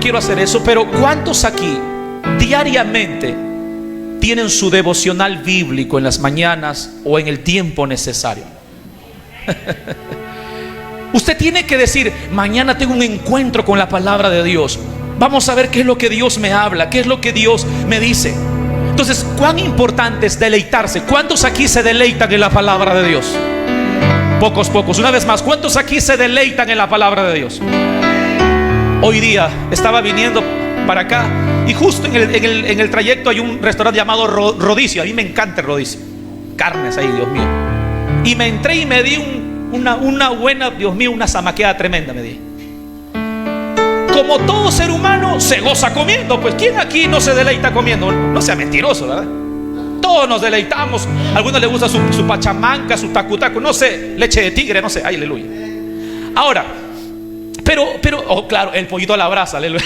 quiero hacer eso, pero ¿cuántos aquí diariamente tienen su devocional bíblico en las mañanas o en el tiempo necesario? Usted tiene que decir, mañana tengo un encuentro con la palabra de Dios. Vamos a ver qué es lo que Dios me habla, qué es lo que Dios me dice. Entonces, ¿cuán importante es deleitarse? ¿Cuántos aquí se deleitan en la palabra de Dios? Pocos. Una vez más, ¿cuántos aquí se deleitan en la palabra de Dios? Hoy día estaba viniendo para acá y justo en el trayecto hay un restaurante llamado Rodicio. A mí me encanta el Rodicio. Carnes ahí, Dios mío. Y me entré y me di una buena, Dios mío, una zamaqueada tremenda me di. Como todo ser humano se goza comiendo. Pues ¿quién aquí no se deleita comiendo? No sea mentiroso, ¿verdad? Todos nos deleitamos. A algunos les gusta su pachamanca, su tacutaco, no sé, leche de tigre, no sé, ay, aleluya. Ahora, pero, oh, claro, el pollito a la brasa, aleluya.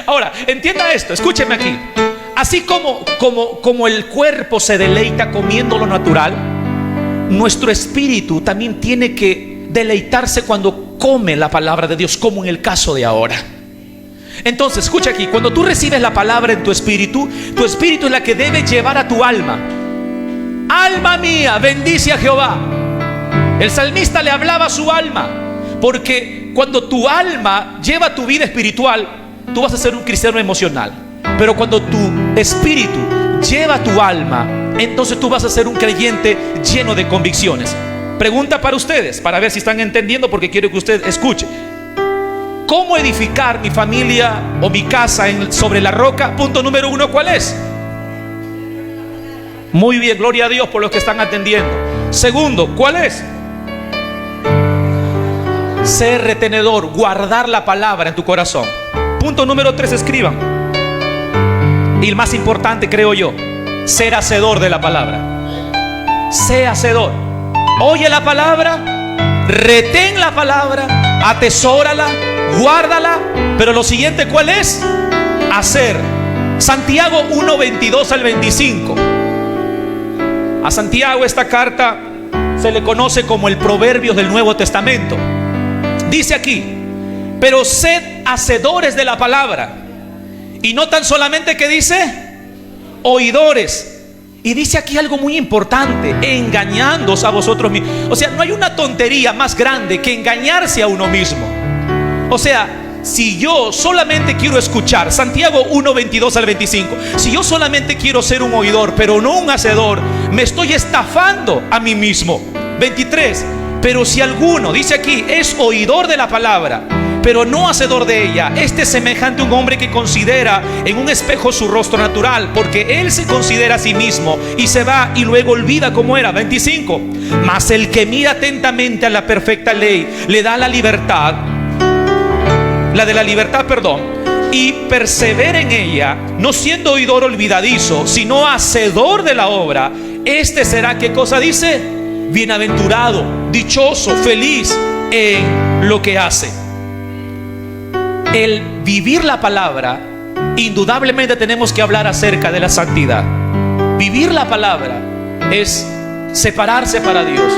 Ahora, entienda esto, escúcheme aquí. Así como el cuerpo se deleita comiendo lo natural, nuestro espíritu también tiene que deleitarse cuando come la palabra de Dios, como en el caso de ahora. Entonces, escucha aquí, cuando tú recibes la palabra en tu espíritu es la que debe llevar a tu alma. Alma mía, bendice a Jehová. El salmista le hablaba a su alma, porque cuando tu alma lleva tu vida espiritual, tú vas a ser un cristiano emocional. Pero cuando tu espíritu lleva tu alma, entonces tú vas a ser un creyente lleno de convicciones. Pregunta para ustedes, para ver si están entendiendo, porque quiero que usted escuche. ¿Cómo edificar mi familia o mi casa sobre la roca? Punto número 1, ¿cuál es? Muy bien, gloria a Dios por los que están atendiendo. Segundo, ¿cuál es? Ser retenedor, guardar la palabra en tu corazón. Punto número 3, escriban. Y el más importante, creo yo, ser hacedor de la palabra. Sé hacedor. Oye la palabra, retén la palabra, atesórala, guárdala. Pero lo siguiente, ¿cuál es? Hacer. Santiago 1, 22 al 25. A Santiago esta carta se le conoce como el Proverbios del Nuevo Testamento. Dice aquí: pero sed hacedores de la palabra, y no tan solamente, que dice, oidores. Y dice aquí algo muy importante: engañándoos a vosotros mismos. O sea, no hay una tontería más grande que engañarse a uno mismo. O sea, si yo solamente quiero escuchar, Santiago 1, 22 al 25, si yo solamente quiero ser un oidor pero no un hacedor, me estoy estafando a mí mismo. 23, pero si alguno, dice aquí, es oidor de la palabra, pero no hacedor de ella. Este es semejante a un hombre que considera en un espejo su rostro natural, porque él se considera a sí mismo y se va y luego olvida cómo era. 25. Mas el que mira atentamente a la perfecta ley, le da la libertad, y persevera en ella, no siendo oidor olvidadizo, sino hacedor de la obra, este será, ¿qué cosa dice? Bienaventurado, dichoso, feliz en lo que hace. El vivir la palabra, indudablemente tenemos que hablar acerca de la santidad. Vivir la palabra es separarse para Dios,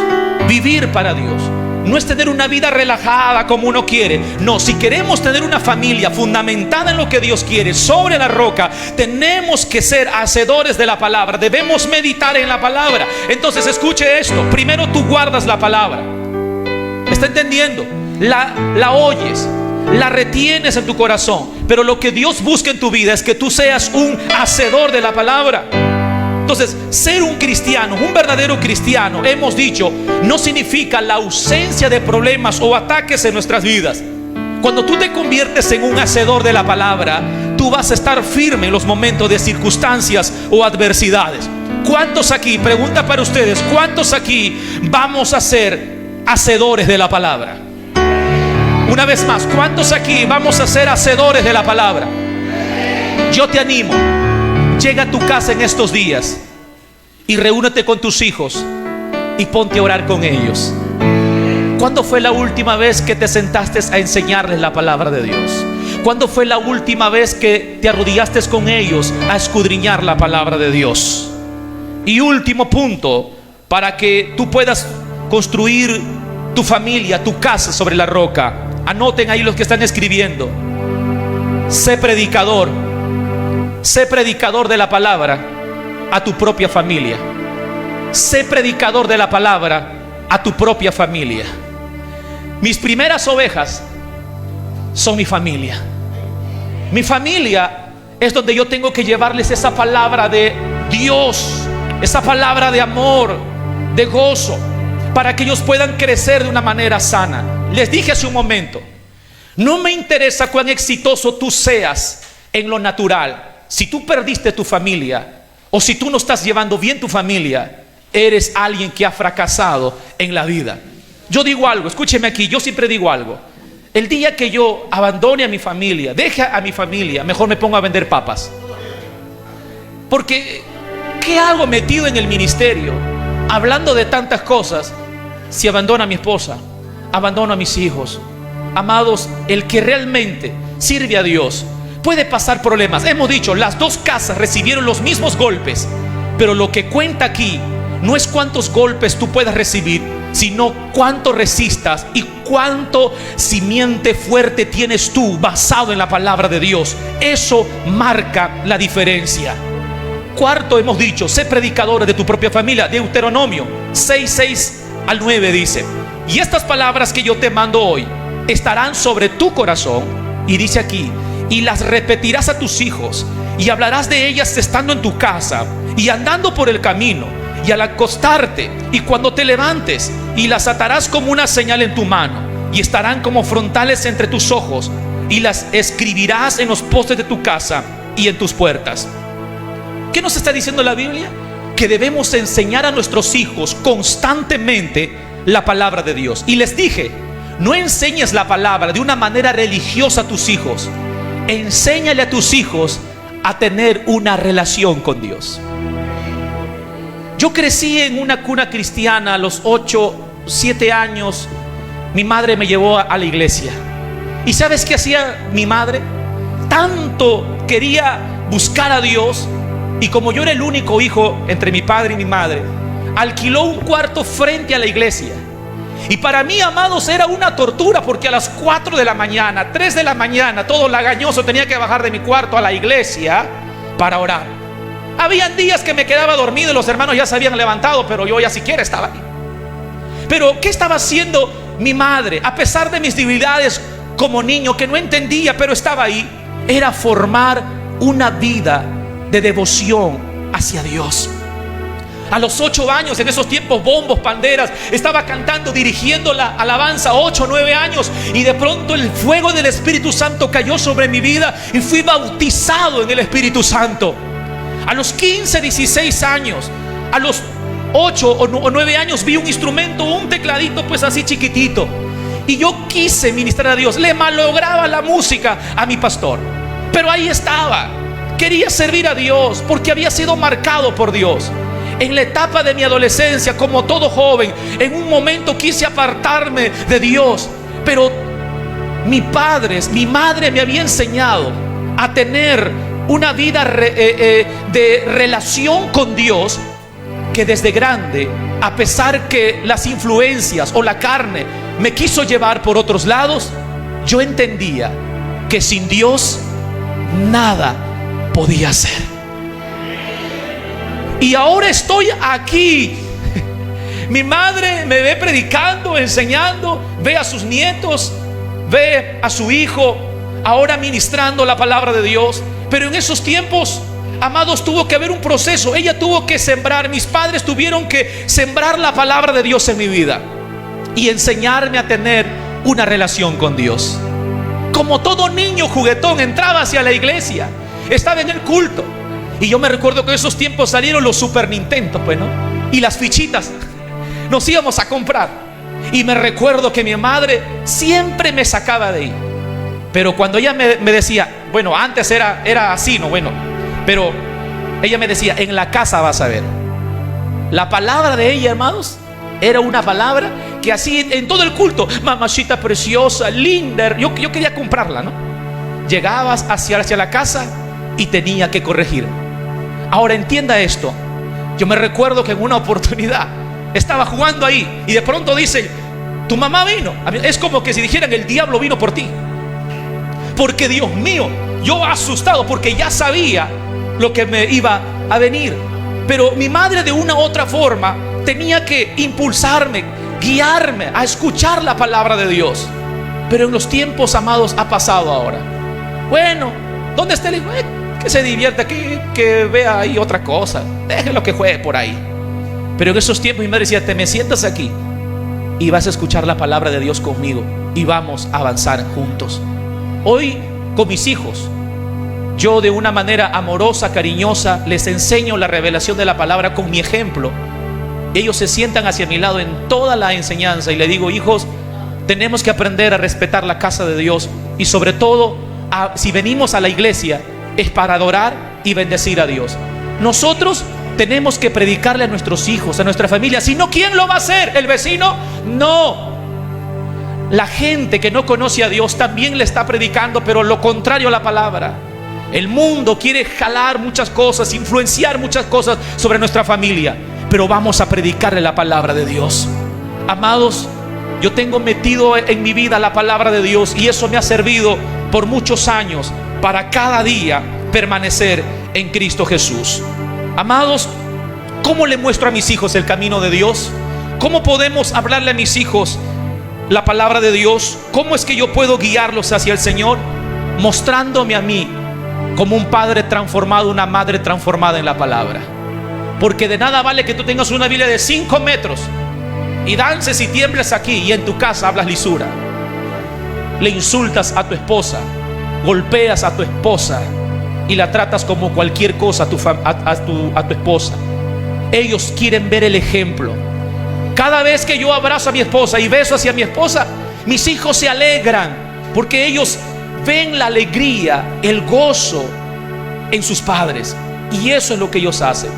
vivir para Dios. No es tener una vida relajada como uno quiere. No, si queremos tener una familia fundamentada en lo que Dios quiere, sobre la roca, tenemos que ser hacedores de la palabra. Debemos meditar en la palabra. Entonces escuche esto. Primero tú guardas la palabra. ¿Está entendiendo? La oyes, la retienes en tu corazón. Pero lo que Dios busca en tu vida es que tú seas un hacedor de la palabra. Entonces, ser un cristiano, un verdadero cristiano, hemos dicho, no significa la ausencia de problemas o ataques en nuestras vidas. Cuando tú te conviertes en un hacedor de la palabra, tú vas a estar firme en los momentos de circunstancias o adversidades. ¿Cuántos aquí, pregunta para ustedes, cuántos aquí vamos a ser hacedores de la palabra? Una vez más, ¿cuántos aquí vamos a ser hacedores de la palabra? Yo te animo. Llega a tu casa en estos días y reúnete con tus hijos y ponte a orar con ellos. ¿Cuándo fue la última vez que te sentaste a enseñarles la palabra de Dios? ¿Cuándo fue la última vez que te arrodillaste con ellos a escudriñar la palabra de Dios? Y último punto, para que tú puedas construir tu familia, tu casa sobre la roca. Anoten ahí los que están escribiendo. Sé predicador. Sé predicador de la palabra a tu propia familia. Sé predicador de la palabra a tu propia familia. Mis primeras ovejas son mi familia. Mi familia es donde yo tengo que llevarles esa palabra de Dios, esa palabra de amor, de gozo, para que ellos puedan crecer de una manera sana. Les dije hace un momento, no me interesa cuán exitoso tú seas en lo natural. Si tú perdiste tu familia, o si tú no estás llevando bien tu familia, eres alguien que ha fracasado en la vida. Yo digo algo, escúcheme aquí, yo siempre digo algo. El día que yo abandone a mi familia, deje a mi familia, mejor me pongo a vender papas. Porque ¿qué hago metido en el ministerio, hablando de tantas cosas, si abandono a mi esposa, abandono a mis hijos? Amados, el que realmente sirve a Dios puede pasar problemas. Hemos dicho, las dos casas recibieron los mismos golpes, pero lo que cuenta aquí no es cuántos golpes tú puedas recibir, sino cuánto resistas y cuánto simiente fuerte tienes tú basado en la palabra de Dios. Eso marca la diferencia. Cuarto, hemos dicho, sé predicador de tu propia familia. Deuteronomio 6:6 al 9 dice: y estas palabras que yo te mando hoy estarán sobre tu corazón, y dice aquí, y las repetirás a tus hijos, y hablarás de ellas estando en tu casa y andando por el camino y al acostarte y cuando te levantes, y las atarás como una señal en tu mano y estarán como frontales entre tus ojos, y las escribirás en los postes de tu casa y en tus puertas. ¿Qué nos está diciendo la Biblia? Que debemos enseñar a nuestros hijos constantemente la palabra de Dios. Y les dije, no enseñes la palabra de una manera religiosa a tus hijos. Enséñale a tus hijos a tener una relación con Dios. Yo crecí en una cuna cristiana. A los 8, 7 años mi madre me llevó a la iglesia. ¿Y sabes qué hacía mi madre? Tanto quería buscar a Dios, y como yo era el único hijo entre mi padre y mi madre, alquiló un cuarto frente a la iglesia. Y para mí, amados, era una tortura, porque a las 4 de la mañana, 3 de la mañana, todo lagañoso, tenía que bajar de mi cuarto a la iglesia para orar. Habían días que me quedaba dormido y los hermanos ya se habían levantado, pero yo ya siquiera estaba ahí. Pero ¿qué estaba haciendo mi madre? A pesar de mis debilidades como niño, que no entendía, pero estaba ahí, era formar una vida de devoción hacia Dios. A los 8 años, en esos tiempos, bombos, panderas, estaba cantando, dirigiendo la alabanza, 8 o 9 años, y de pronto el fuego del Espíritu Santo cayó sobre mi vida y fui bautizado en el Espíritu Santo. A los 15, 16 años, a los 8 o 9 años vi un instrumento, un tecladito pues así chiquitito, y yo quise ministrar a Dios. Le malograba la música a mi pastor, pero ahí estaba. Quería servir a Dios porque había sido marcado por Dios. En la etapa de mi adolescencia, como todo joven, en un momento quise apartarme de Dios, pero mis padres, mi madre me había enseñado a tener una vida de relación con Dios, que desde grande, a pesar que las influencias o la carne me quiso llevar por otros lados, yo entendía que sin Dios nada podía hacer. Y ahora estoy aquí. Mi madre me ve predicando, enseñando, ve a sus nietos, ve a su hijo ahora ministrando la palabra de Dios. Pero en esos tiempos, amados, tuvo que haber un proceso. Ella tuvo que sembrar, mis padres tuvieron que sembrar la palabra de Dios en mi vida y enseñarme a tener una relación con Dios. Como todo niño juguetón, entraba hacia la iglesia, estaba en el culto. Y yo me recuerdo que en esos tiempos salieron los Super Nintendo, pues, ¿no? Y las fichitas nos íbamos a comprar. Y me recuerdo que mi madre siempre me sacaba de ahí. Pero cuando ella me decía, bueno, antes era así, ¿no? Bueno, pero ella me decía, en la casa vas a ver. La palabra de ella, hermanos, era una palabra que así en todo el culto, mamacita preciosa, linda. Yo quería comprarla, ¿no? Llegabas hacia la casa y tenía que corregir. Ahora entienda esto. Yo me recuerdo que en una oportunidad estaba jugando ahí y de pronto dice, tu mamá vino. Es como que si dijeran, el diablo vino por ti. Porque Dios mío, yo asustado porque ya sabía lo que me iba a venir. Pero mi madre de una u otra forma tenía que impulsarme, guiarme a escuchar la palabra de Dios. Pero en los tiempos, amados, ha pasado ahora. Bueno, ¿dónde está el hijo? Que se divierta, que vea ahí otra cosa, déjelo que juegue por ahí. Pero en esos tiempos mi madre decía, te me sientas aquí y vas a escuchar la palabra de Dios conmigo y vamos a avanzar juntos. Hoy con mis hijos, yo de una manera amorosa, cariñosa, les enseño la revelación de la palabra con mi ejemplo. Ellos se sientan hacia mi lado en toda la enseñanza y le digo, hijos, tenemos que aprender a respetar la casa de Dios y sobre todo, si venimos a la iglesia, es para adorar y bendecir a Dios. Nosotros tenemos que predicarle a nuestros hijos, a nuestra familia. Si no, ¿quién lo va a hacer? ¿El vecino? No. La gente que no conoce a Dios también le está predicando, pero lo contrario a la palabra. El mundo quiere jalar muchas cosas, influenciar muchas cosas sobre nuestra familia, pero vamos a predicarle la palabra de Dios. Amados, yo tengo metido en mi vida la palabra de Dios y eso me ha servido por muchos años para cada día permanecer en Cristo Jesús. Amados, ¿cómo le muestro a mis hijos el camino de Dios? ¿Cómo podemos hablarle a mis hijos la palabra de Dios? ¿Cómo es que yo puedo guiarlos hacia el Señor? Mostrándome a mí como un padre transformado, una madre transformada en la palabra. Porque de nada vale que tú tengas una Biblia de 5 metros y dances y tiembles aquí y en tu casa hablas lisura. Le insultas a tu esposa, golpeas a tu esposa y la tratas como cualquier cosa a tu esposa. Ellos quieren ver el ejemplo. Cada vez que yo abrazo a mi esposa y beso hacia mi esposa, mis hijos se alegran porque ellos ven la alegría, el gozo en sus padres. Y eso es lo que ellos hacen.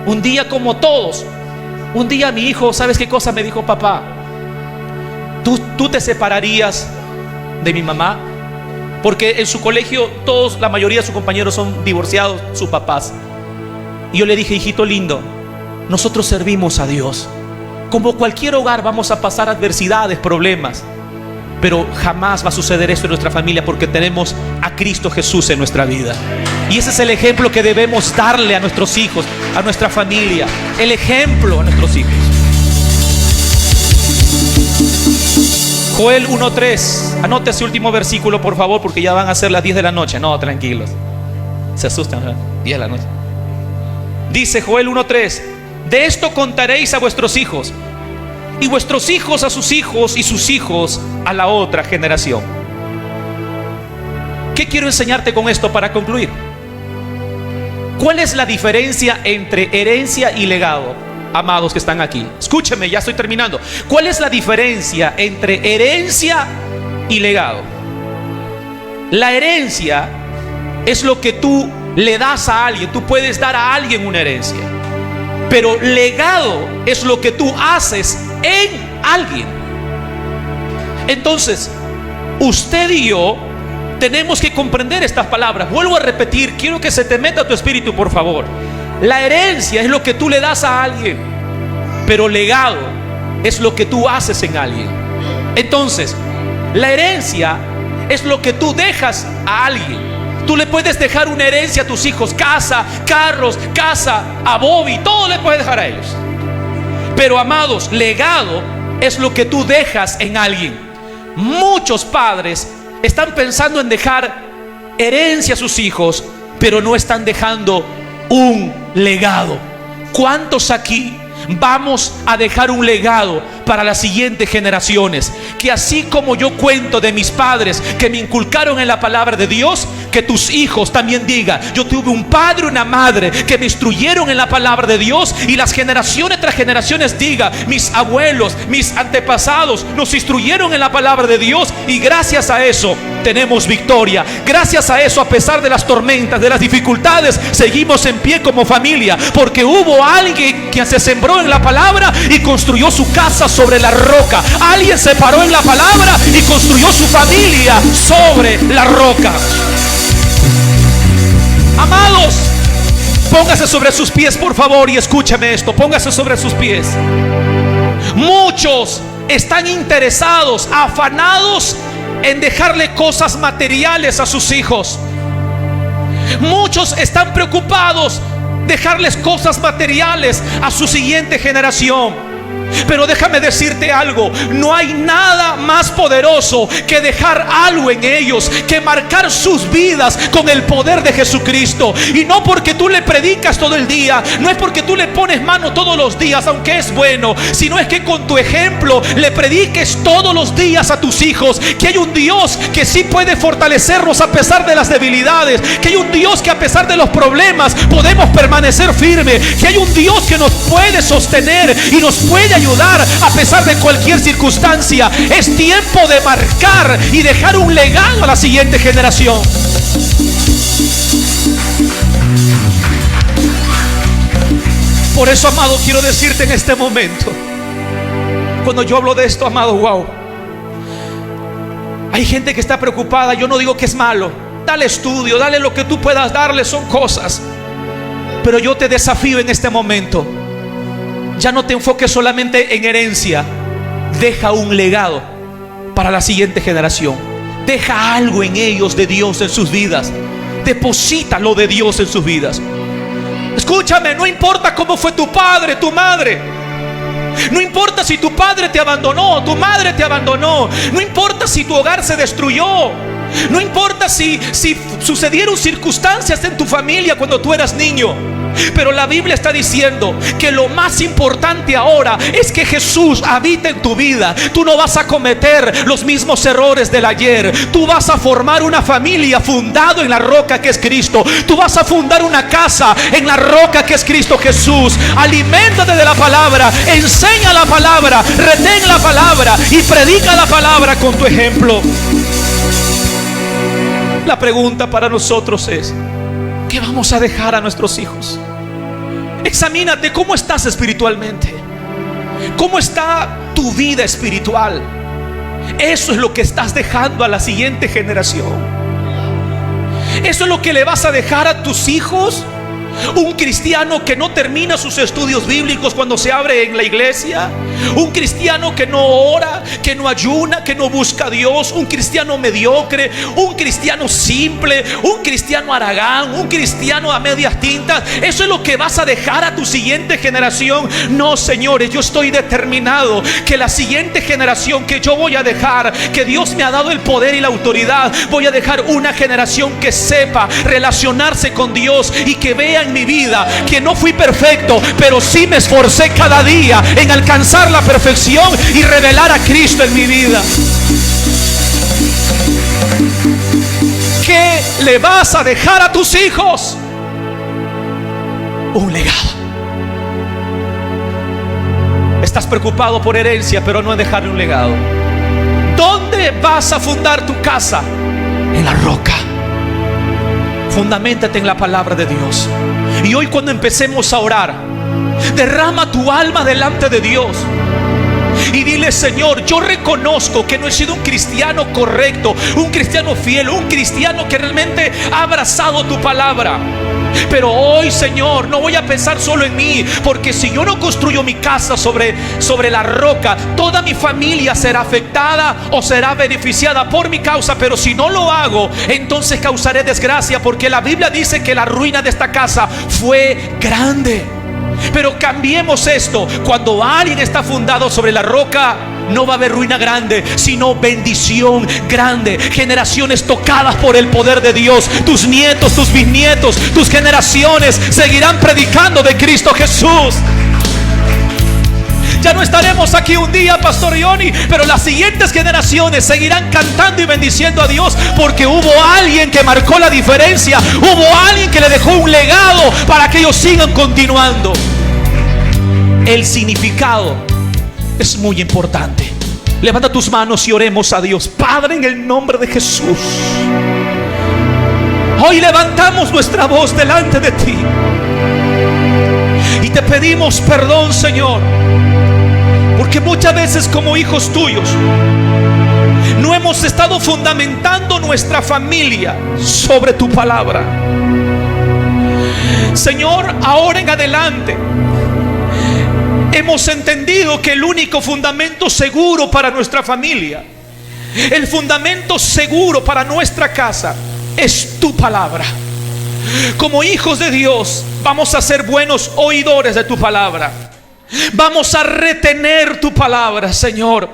Un día como todos, un día mi hijo, ¿sabes qué cosa me dijo? Papá, ¿tú te separarías de mi mamá? Porque en su colegio la mayoría de sus compañeros son divorciados, sus papás. Y yo le dije, hijito lindo, nosotros servimos a Dios. Como cualquier hogar vamos a pasar adversidades, problemas, pero jamás va a suceder esto en nuestra familia porque tenemos a Cristo Jesús en nuestra vida. Y ese es el ejemplo que debemos darle a nuestros hijos, a nuestra familia. El ejemplo a nuestros hijos. Joel 1:3. Anote ese último versículo, por favor, porque ya van a ser las 10 de la noche. No, tranquilos. Se asustan, ¿verdad? 10 de la noche. Dice Joel 1:3: De esto contaréis a vuestros hijos, y vuestros hijos a sus hijos, y sus hijos a la otra generación. ¿Qué quiero enseñarte con esto para concluir? ¿Cuál es la diferencia entre herencia y legado? Amados que están aquí, escúcheme, ya estoy terminando. ¿Cuál es la diferencia entre herencia y legado? La herencia es lo que tú le das a alguien. Tú puedes dar a alguien una herencia, pero legado es lo que tú haces en alguien. Entonces, usted y yo tenemos que comprender estas palabras. Vuelvo a repetir, quiero que se te meta a tu espíritu, por favor. La herencia es lo que tú le das a alguien, pero legado es lo que tú haces en alguien. Entonces, la herencia es lo que tú dejas a alguien. Tú le puedes dejar una herencia a tus hijos: casa, carros, casa, a Bobby, todo le puedes dejar a ellos. Pero, amados, legado es lo que tú dejas en alguien. Muchos padres están pensando en dejar herencia a sus hijos, pero no están dejando un legado. ¿Cuántos aquí vamos a dejar un legado para las siguientes generaciones? Que así como yo cuento de mis padres que me inculcaron en la palabra de Dios, que tus hijos también digan: yo tuve un padre, una madre que me instruyeron en la palabra de Dios. Y las generaciones tras generaciones digan: mis abuelos, mis antepasados nos instruyeron en la palabra de Dios, y gracias a eso tenemos victoria. Gracias a eso, a pesar de las tormentas, de las dificultades, seguimos en pie como familia, porque hubo alguien que se sembró en la palabra y construyó su casa sobre la roca. Alguien se paró en la palabra y construyó su familia sobre la roca. Amados, póngase sobre sus pies, por favor, y escúchame esto. Póngase sobre sus pies. Muchos están interesados, afanados en dejarle cosas materiales a sus hijos. Muchos están preocupados dejarles cosas materiales a su siguiente generación. Pero déjame decirte algo: no hay nada más poderoso que dejar algo en ellos, que marcar sus vidas con el poder de Jesucristo. Y no porque tú le predicas todo el día, no es porque tú le pones mano todos los días, aunque es bueno, sino es que con tu ejemplo le prediques todos los días a tus hijos que hay un Dios que sí puede fortalecernos a pesar de las debilidades, que hay un Dios que a pesar de los problemas podemos permanecer firmes, que hay un Dios que nos puede sostener y nos puede ayudar a pesar de cualquier circunstancia. Es tiempo de marcar y dejar un legado a la siguiente generación. Por eso, amado, quiero decirte en este momento, cuando yo hablo de esto, amado, wow, hay gente que está preocupada. Yo no digo que es malo, dale estudio, dale lo que tú puedas darle, son cosas, pero yo te desafío en este momento: ya no te enfoques solamente en herencia. Deja un legado para la siguiente generación. Deja algo en ellos de Dios en sus vidas. Deposita lo de Dios en sus vidas. Escúchame, no importa cómo fue tu padre, tu madre. No importa si tu padre te abandonó, tu madre te abandonó. No importa si tu hogar se destruyó. No importa si sucedieron circunstancias en tu familia cuando tú eras niño. Pero la Biblia está diciendo que lo más importante ahora es que Jesús habita en tu vida. Tú no vas a cometer los mismos errores del ayer. Tú vas a formar una familia fundado en la roca que es Cristo. Tú vas a fundar una casa en la roca que es Cristo Jesús. Aliméntate de la palabra, enseña la palabra, retén la palabra y predica la palabra con tu ejemplo. La pregunta para nosotros es: ¿qué vamos a dejar a nuestros hijos? Examínate, ¿cómo estás espiritualmente? ¿Cómo está tu vida espiritual? Eso es lo que estás dejando a la siguiente generación. Eso es lo que le vas a dejar a tus hijos. Un cristiano que no termina sus estudios bíblicos cuando se abre en la iglesia. Un cristiano que no ora, que no ayuna, que no busca a Dios. Un cristiano mediocre, un cristiano simple, un cristiano haragán, un cristiano a medias tintas. Eso es lo que vas a dejar a tu siguiente generación. No, señores, yo estoy determinado que la siguiente generación que yo voy a dejar, que Dios me ha dado el poder y la autoridad, voy a dejar una generación que sepa relacionarse con Dios y que vea tarea en mi vida, que no fui perfecto, pero sí me esforcé cada día en alcanzar la perfección y revelar a Cristo en mi vida. ¿Qué le vas a dejar a tus hijos? Un legado. Estás preocupado por herencia, pero no en dejarle un legado. ¿Dónde vas a fundar tu casa? En la roca. Fundamentate en la palabra de Dios. Y hoy, cuando empecemos a orar, derrama tu alma delante de Dios y dile: Señor, yo reconozco que no he sido un cristiano correcto, un cristiano fiel, un cristiano que realmente ha abrazado tu palabra. Pero hoy, Señor, no voy a pensar solo en mí, porque si yo no construyo mi casa sobre la roca, toda mi familia será afectada o será beneficiada por mi causa. Pero si no lo hago, entonces causaré desgracia, porque la Biblia dice que la ruina de esta casa fue grande. Pero cambiemos esto: cuando alguien está fundado sobre la roca, no va a haber ruina grande, sino bendición grande. Generaciones tocadas por el poder de Dios. Tus nietos, tus bisnietos, tus generaciones seguirán predicando de Cristo Jesús. Ya no estaremos aquí un día, Pastor Johnny, pero las siguientes generaciones seguirán cantando y bendiciendo a Dios, porque hubo alguien que marcó la diferencia. Hubo alguien que le dejó un legado para que ellos sigan continuando. El significado es muy importante. Levanta tus manos y oremos a Dios. Padre, en el nombre de Jesús, hoy levantamos nuestra voz delante de ti y te pedimos perdón, Señor, porque muchas veces, como hijos tuyos, no hemos estado fundamentando nuestra familia sobre tu palabra. Señor, ahora en adelante hemos entendido que el único fundamento seguro para nuestra familia, el fundamento seguro para nuestra casa, es tu palabra. Como hijos de Dios, vamos a ser buenos oidores de tu palabra. Vamos a retener tu palabra, Señor.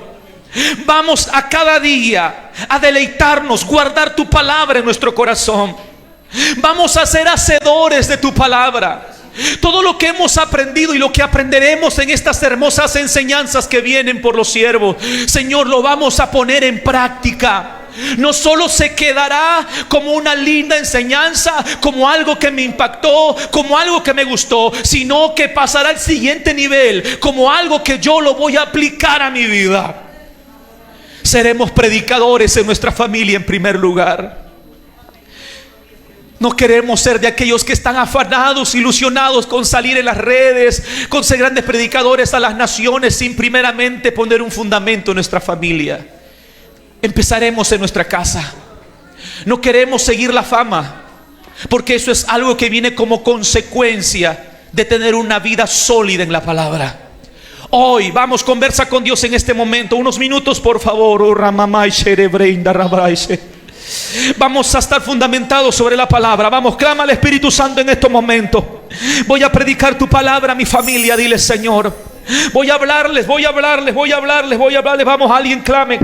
Vamos a cada día a deleitarnos, guardar tu palabra en nuestro corazón. Vamos a ser hacedores de tu palabra. Todo lo que hemos aprendido y lo que aprenderemos en estas hermosas enseñanzas que vienen por los siervos, Señor, lo vamos a poner en práctica. No solo se quedará como una linda enseñanza, como algo que me impactó, como algo que me gustó, sino que pasará al siguiente nivel, como algo que yo lo voy a aplicar a mi vida. Seremos predicadores en nuestra familia en primer lugar. No queremos ser de aquellos que están afanados, ilusionados con salir en las redes, con ser grandes predicadores a las naciones, sin primeramente poner un fundamento en nuestra familia. Empezaremos en nuestra casa. No queremos seguir la fama, porque eso es algo que viene como consecuencia de tener una vida sólida en la palabra. Hoy vamos, conversa con Dios en este momento, unos minutos, por favor. Vamos a estar fundamentados sobre la palabra. Vamos, clama al Espíritu Santo en estos momentos. Voy a predicar tu palabra a mi familia. Dile: Señor, voy a hablarles. Vamos, alguien clame.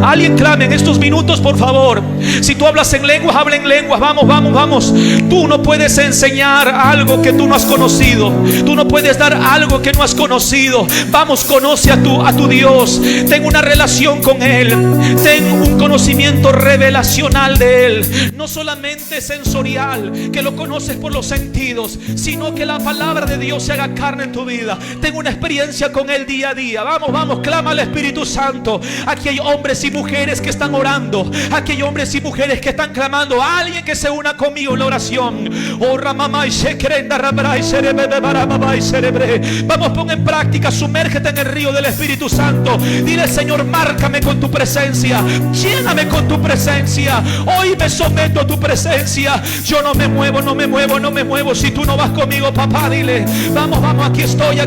Alguien clame en estos minutos, por favor. Si tú hablas en lenguas, habla en lenguas. Vamos. Tú no puedes enseñar algo que tú no has conocido. Tú no puedes dar algo que no has conocido. Vamos, conoce a tu Dios. Ten una relación con Él. Ten un conocimiento revelacional de Él. No solamente sensorial, que lo conoces por los sentidos, sino que la palabra de Dios se haga carne en tu vida. Ten una experiencia con Él día a día. Vamos, clama al Espíritu Santo. Aquí hay hombres y mujeres que están orando. Aquí hay hombres y mujeres que están clamando. Alguien que se una conmigo en la oración. Vamos, pon en práctica, sumérgete en el río del Espíritu Santo. Dile: Señor, márcame con tu presencia, lléname con tu presencia. Hoy me someto a tu presencia. Yo no me muevo si tú no vas conmigo, papá. Dile: vamos, aquí estoy.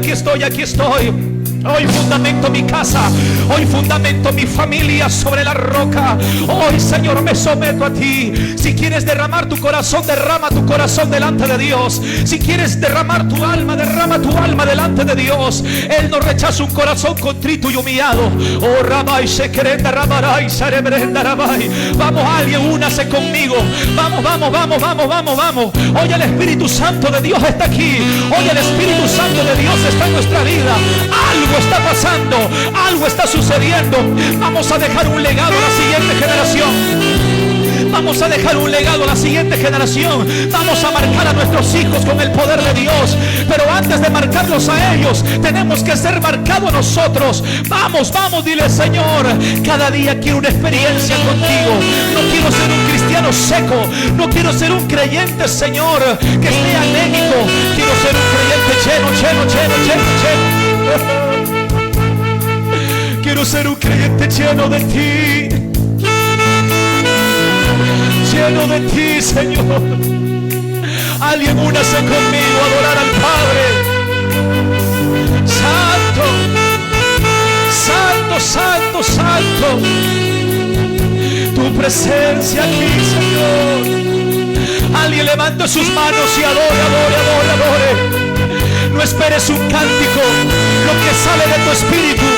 Hoy fundamento mi casa, hoy fundamento mi familia sobre la roca. Hoy, Señor, me someto a ti. Si quieres derramar tu corazón, derrama tu corazón delante de Dios. Si quieres derramar tu alma, derrama tu alma delante de Dios. Él no rechaza un corazón contrito y humillado. Oh, Rabai, Shekerenda, Rabarai, Sarebrenda, Rabai. Vamos, alguien, únase conmigo. Vamos, vamos, vamos, vamos, vamos, vamos. Hoy el Espíritu Santo de Dios está aquí. Hoy el Espíritu Santo de Dios está en nuestra vida. Algo está pasando, algo está sucediendo. Vamos a dejar un legado a la siguiente generación. Vamos a dejar un legado a la siguiente generación. Vamos a marcar a nuestros hijos con el poder de Dios. Pero antes de marcarlos a ellos, tenemos que ser marcados nosotros. Vamos, vamos, dile: Señor, cada día quiero una experiencia contigo. No quiero ser un cristiano seco. No quiero ser un creyente, Señor, que esté anémico. Quiero ser un creyente lleno. Quiero ser un creyente lleno de ti. Lleno de ti, Señor. Alguien, únase conmigo a adorar al Padre. Santo, santo, santo, santo. Tu presencia aquí, Señor. Alguien levante sus manos y adore, adore, adore, adore. No esperes un cántico. Lo que sale de tu espíritu,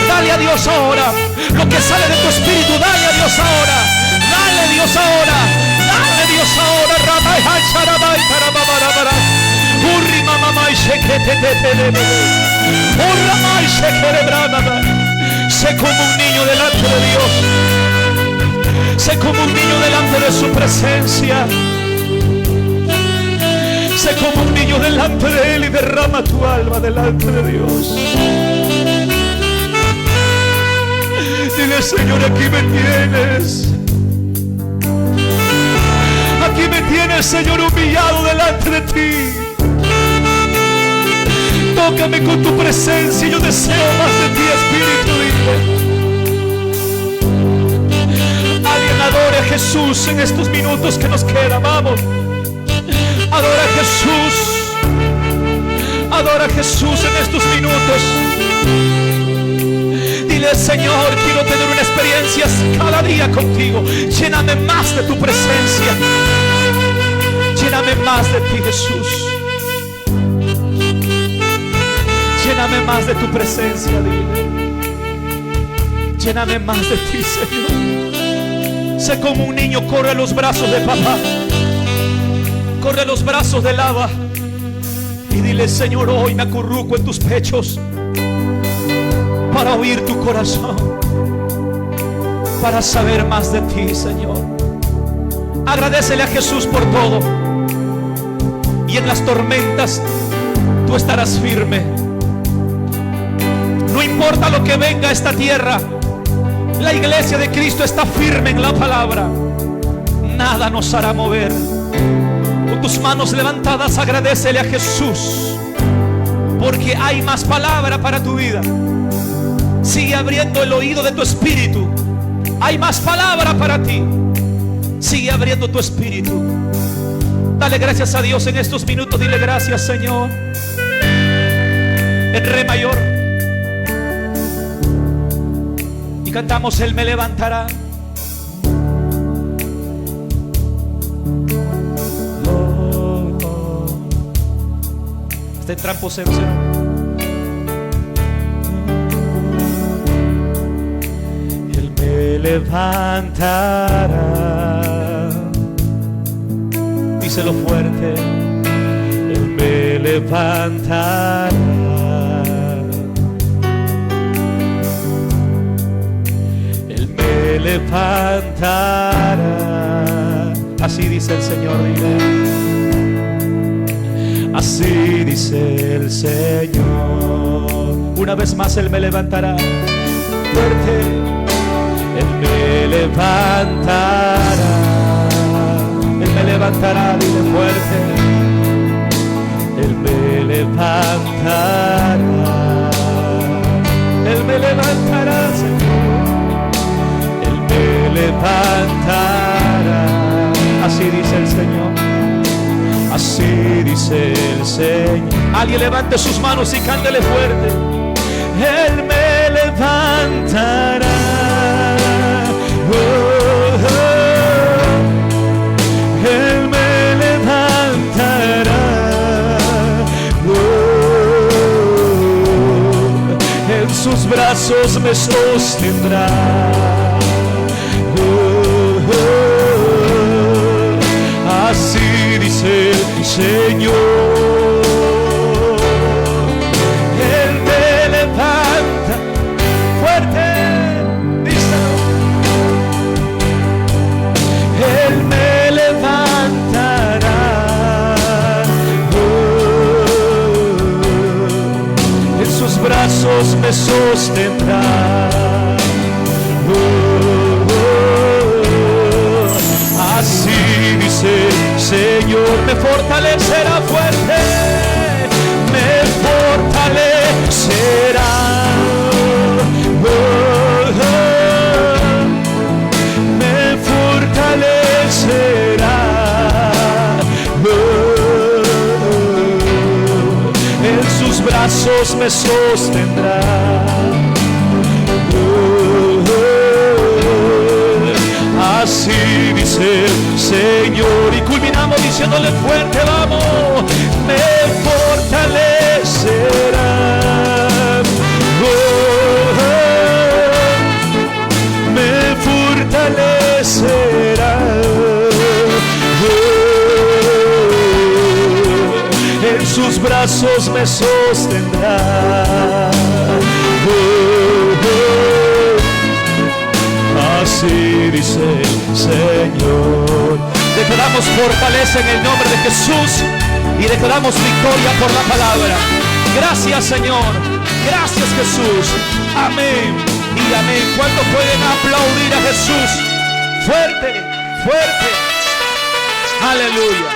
dale a Dios ahora. Lo que sale de tu espíritu, dale a Dios ahora. Dale Dios ahora. Dale Dios ahora. Rabai, Hacharabai, Tarababara. Urri mamamai sheketetetebe. Urramai shekerebrababa. Sé como un niño delante de Dios. Sé como un niño delante de su presencia. Sé como un niño delante de Él y derrama tu alma delante de Dios. Dile: Señor, aquí me tienes. Aquí me tienes, Señor, humillado delante de ti. Tócame con tu presencia. Yo deseo más de ti, Espíritu Divino. Alguien adore a Jesús en estos minutos que nos quedan. Vamos. Adora a Jesús. Adora a Jesús en estos minutos. Dile: Señor, quiero tener una experiencia cada día contigo. Lléname más de tu presencia. Lléname más de ti, Jesús. Lléname más de tu presencia, dile. Lléname más de ti, Señor. Sé como un niño, corre a los brazos de papá. Corre a los brazos del Abba. Y dile: Señor, hoy me acurruco en tus pechos para oír tu corazón, para saber más de ti, Señor. Agradécele a Jesús por todo. Y en las tormentas tú estarás firme. No importa lo que venga a esta tierra, la iglesia de Cristo está firme en la palabra. Nada nos hará mover. Con tus manos levantadas, agradécele a Jesús, porque hay más palabra para tu vida. Sigue abriendo el oído de tu espíritu. Hay más palabra para ti. Sigue abriendo tu espíritu. Dale gracias a Dios en estos minutos. Dile: gracias, Señor. En re mayor. Y cantamos: Él me levantará. Está en tramposencia. Levantará. Díselo fuerte: Él me levantará. Él me levantará. Así dice el Señor, dile. Así dice el Señor. Una vez más: Él me levantará. Fuerte. Él me levantará. Él me levantará, dile fuerte. Él me levantará. Él me levantará, Señor. Él me levantará. Así dice el Señor. Así dice el Señor. Alguien levante sus manos y cántele fuerte. Él me levantará. Él me levantará. En sus brazos me sostendrá. Así dice el Señor. Él me levanta. Fuerte, díselo. Él me levantará. En sus brazos me sostendrá. Así dice Señor, me fortalecerá fuerte, me fortalecerá. Me fortalecerá. En sus brazos me sostendrá. Así dice el Señor. Y culminamos diciéndole fuerte, vamos. Me fortalecerá. Me fortalecerá. En sus brazos me sostendrá. Así dice el Señor. Declaramos fortaleza en el nombre de Jesús y declaramos victoria por la palabra. Gracias, Señor. Gracias, Jesús. Amén y amén. ¿Cuántos pueden aplaudir a Jesús? Fuerte, fuerte. Aleluya.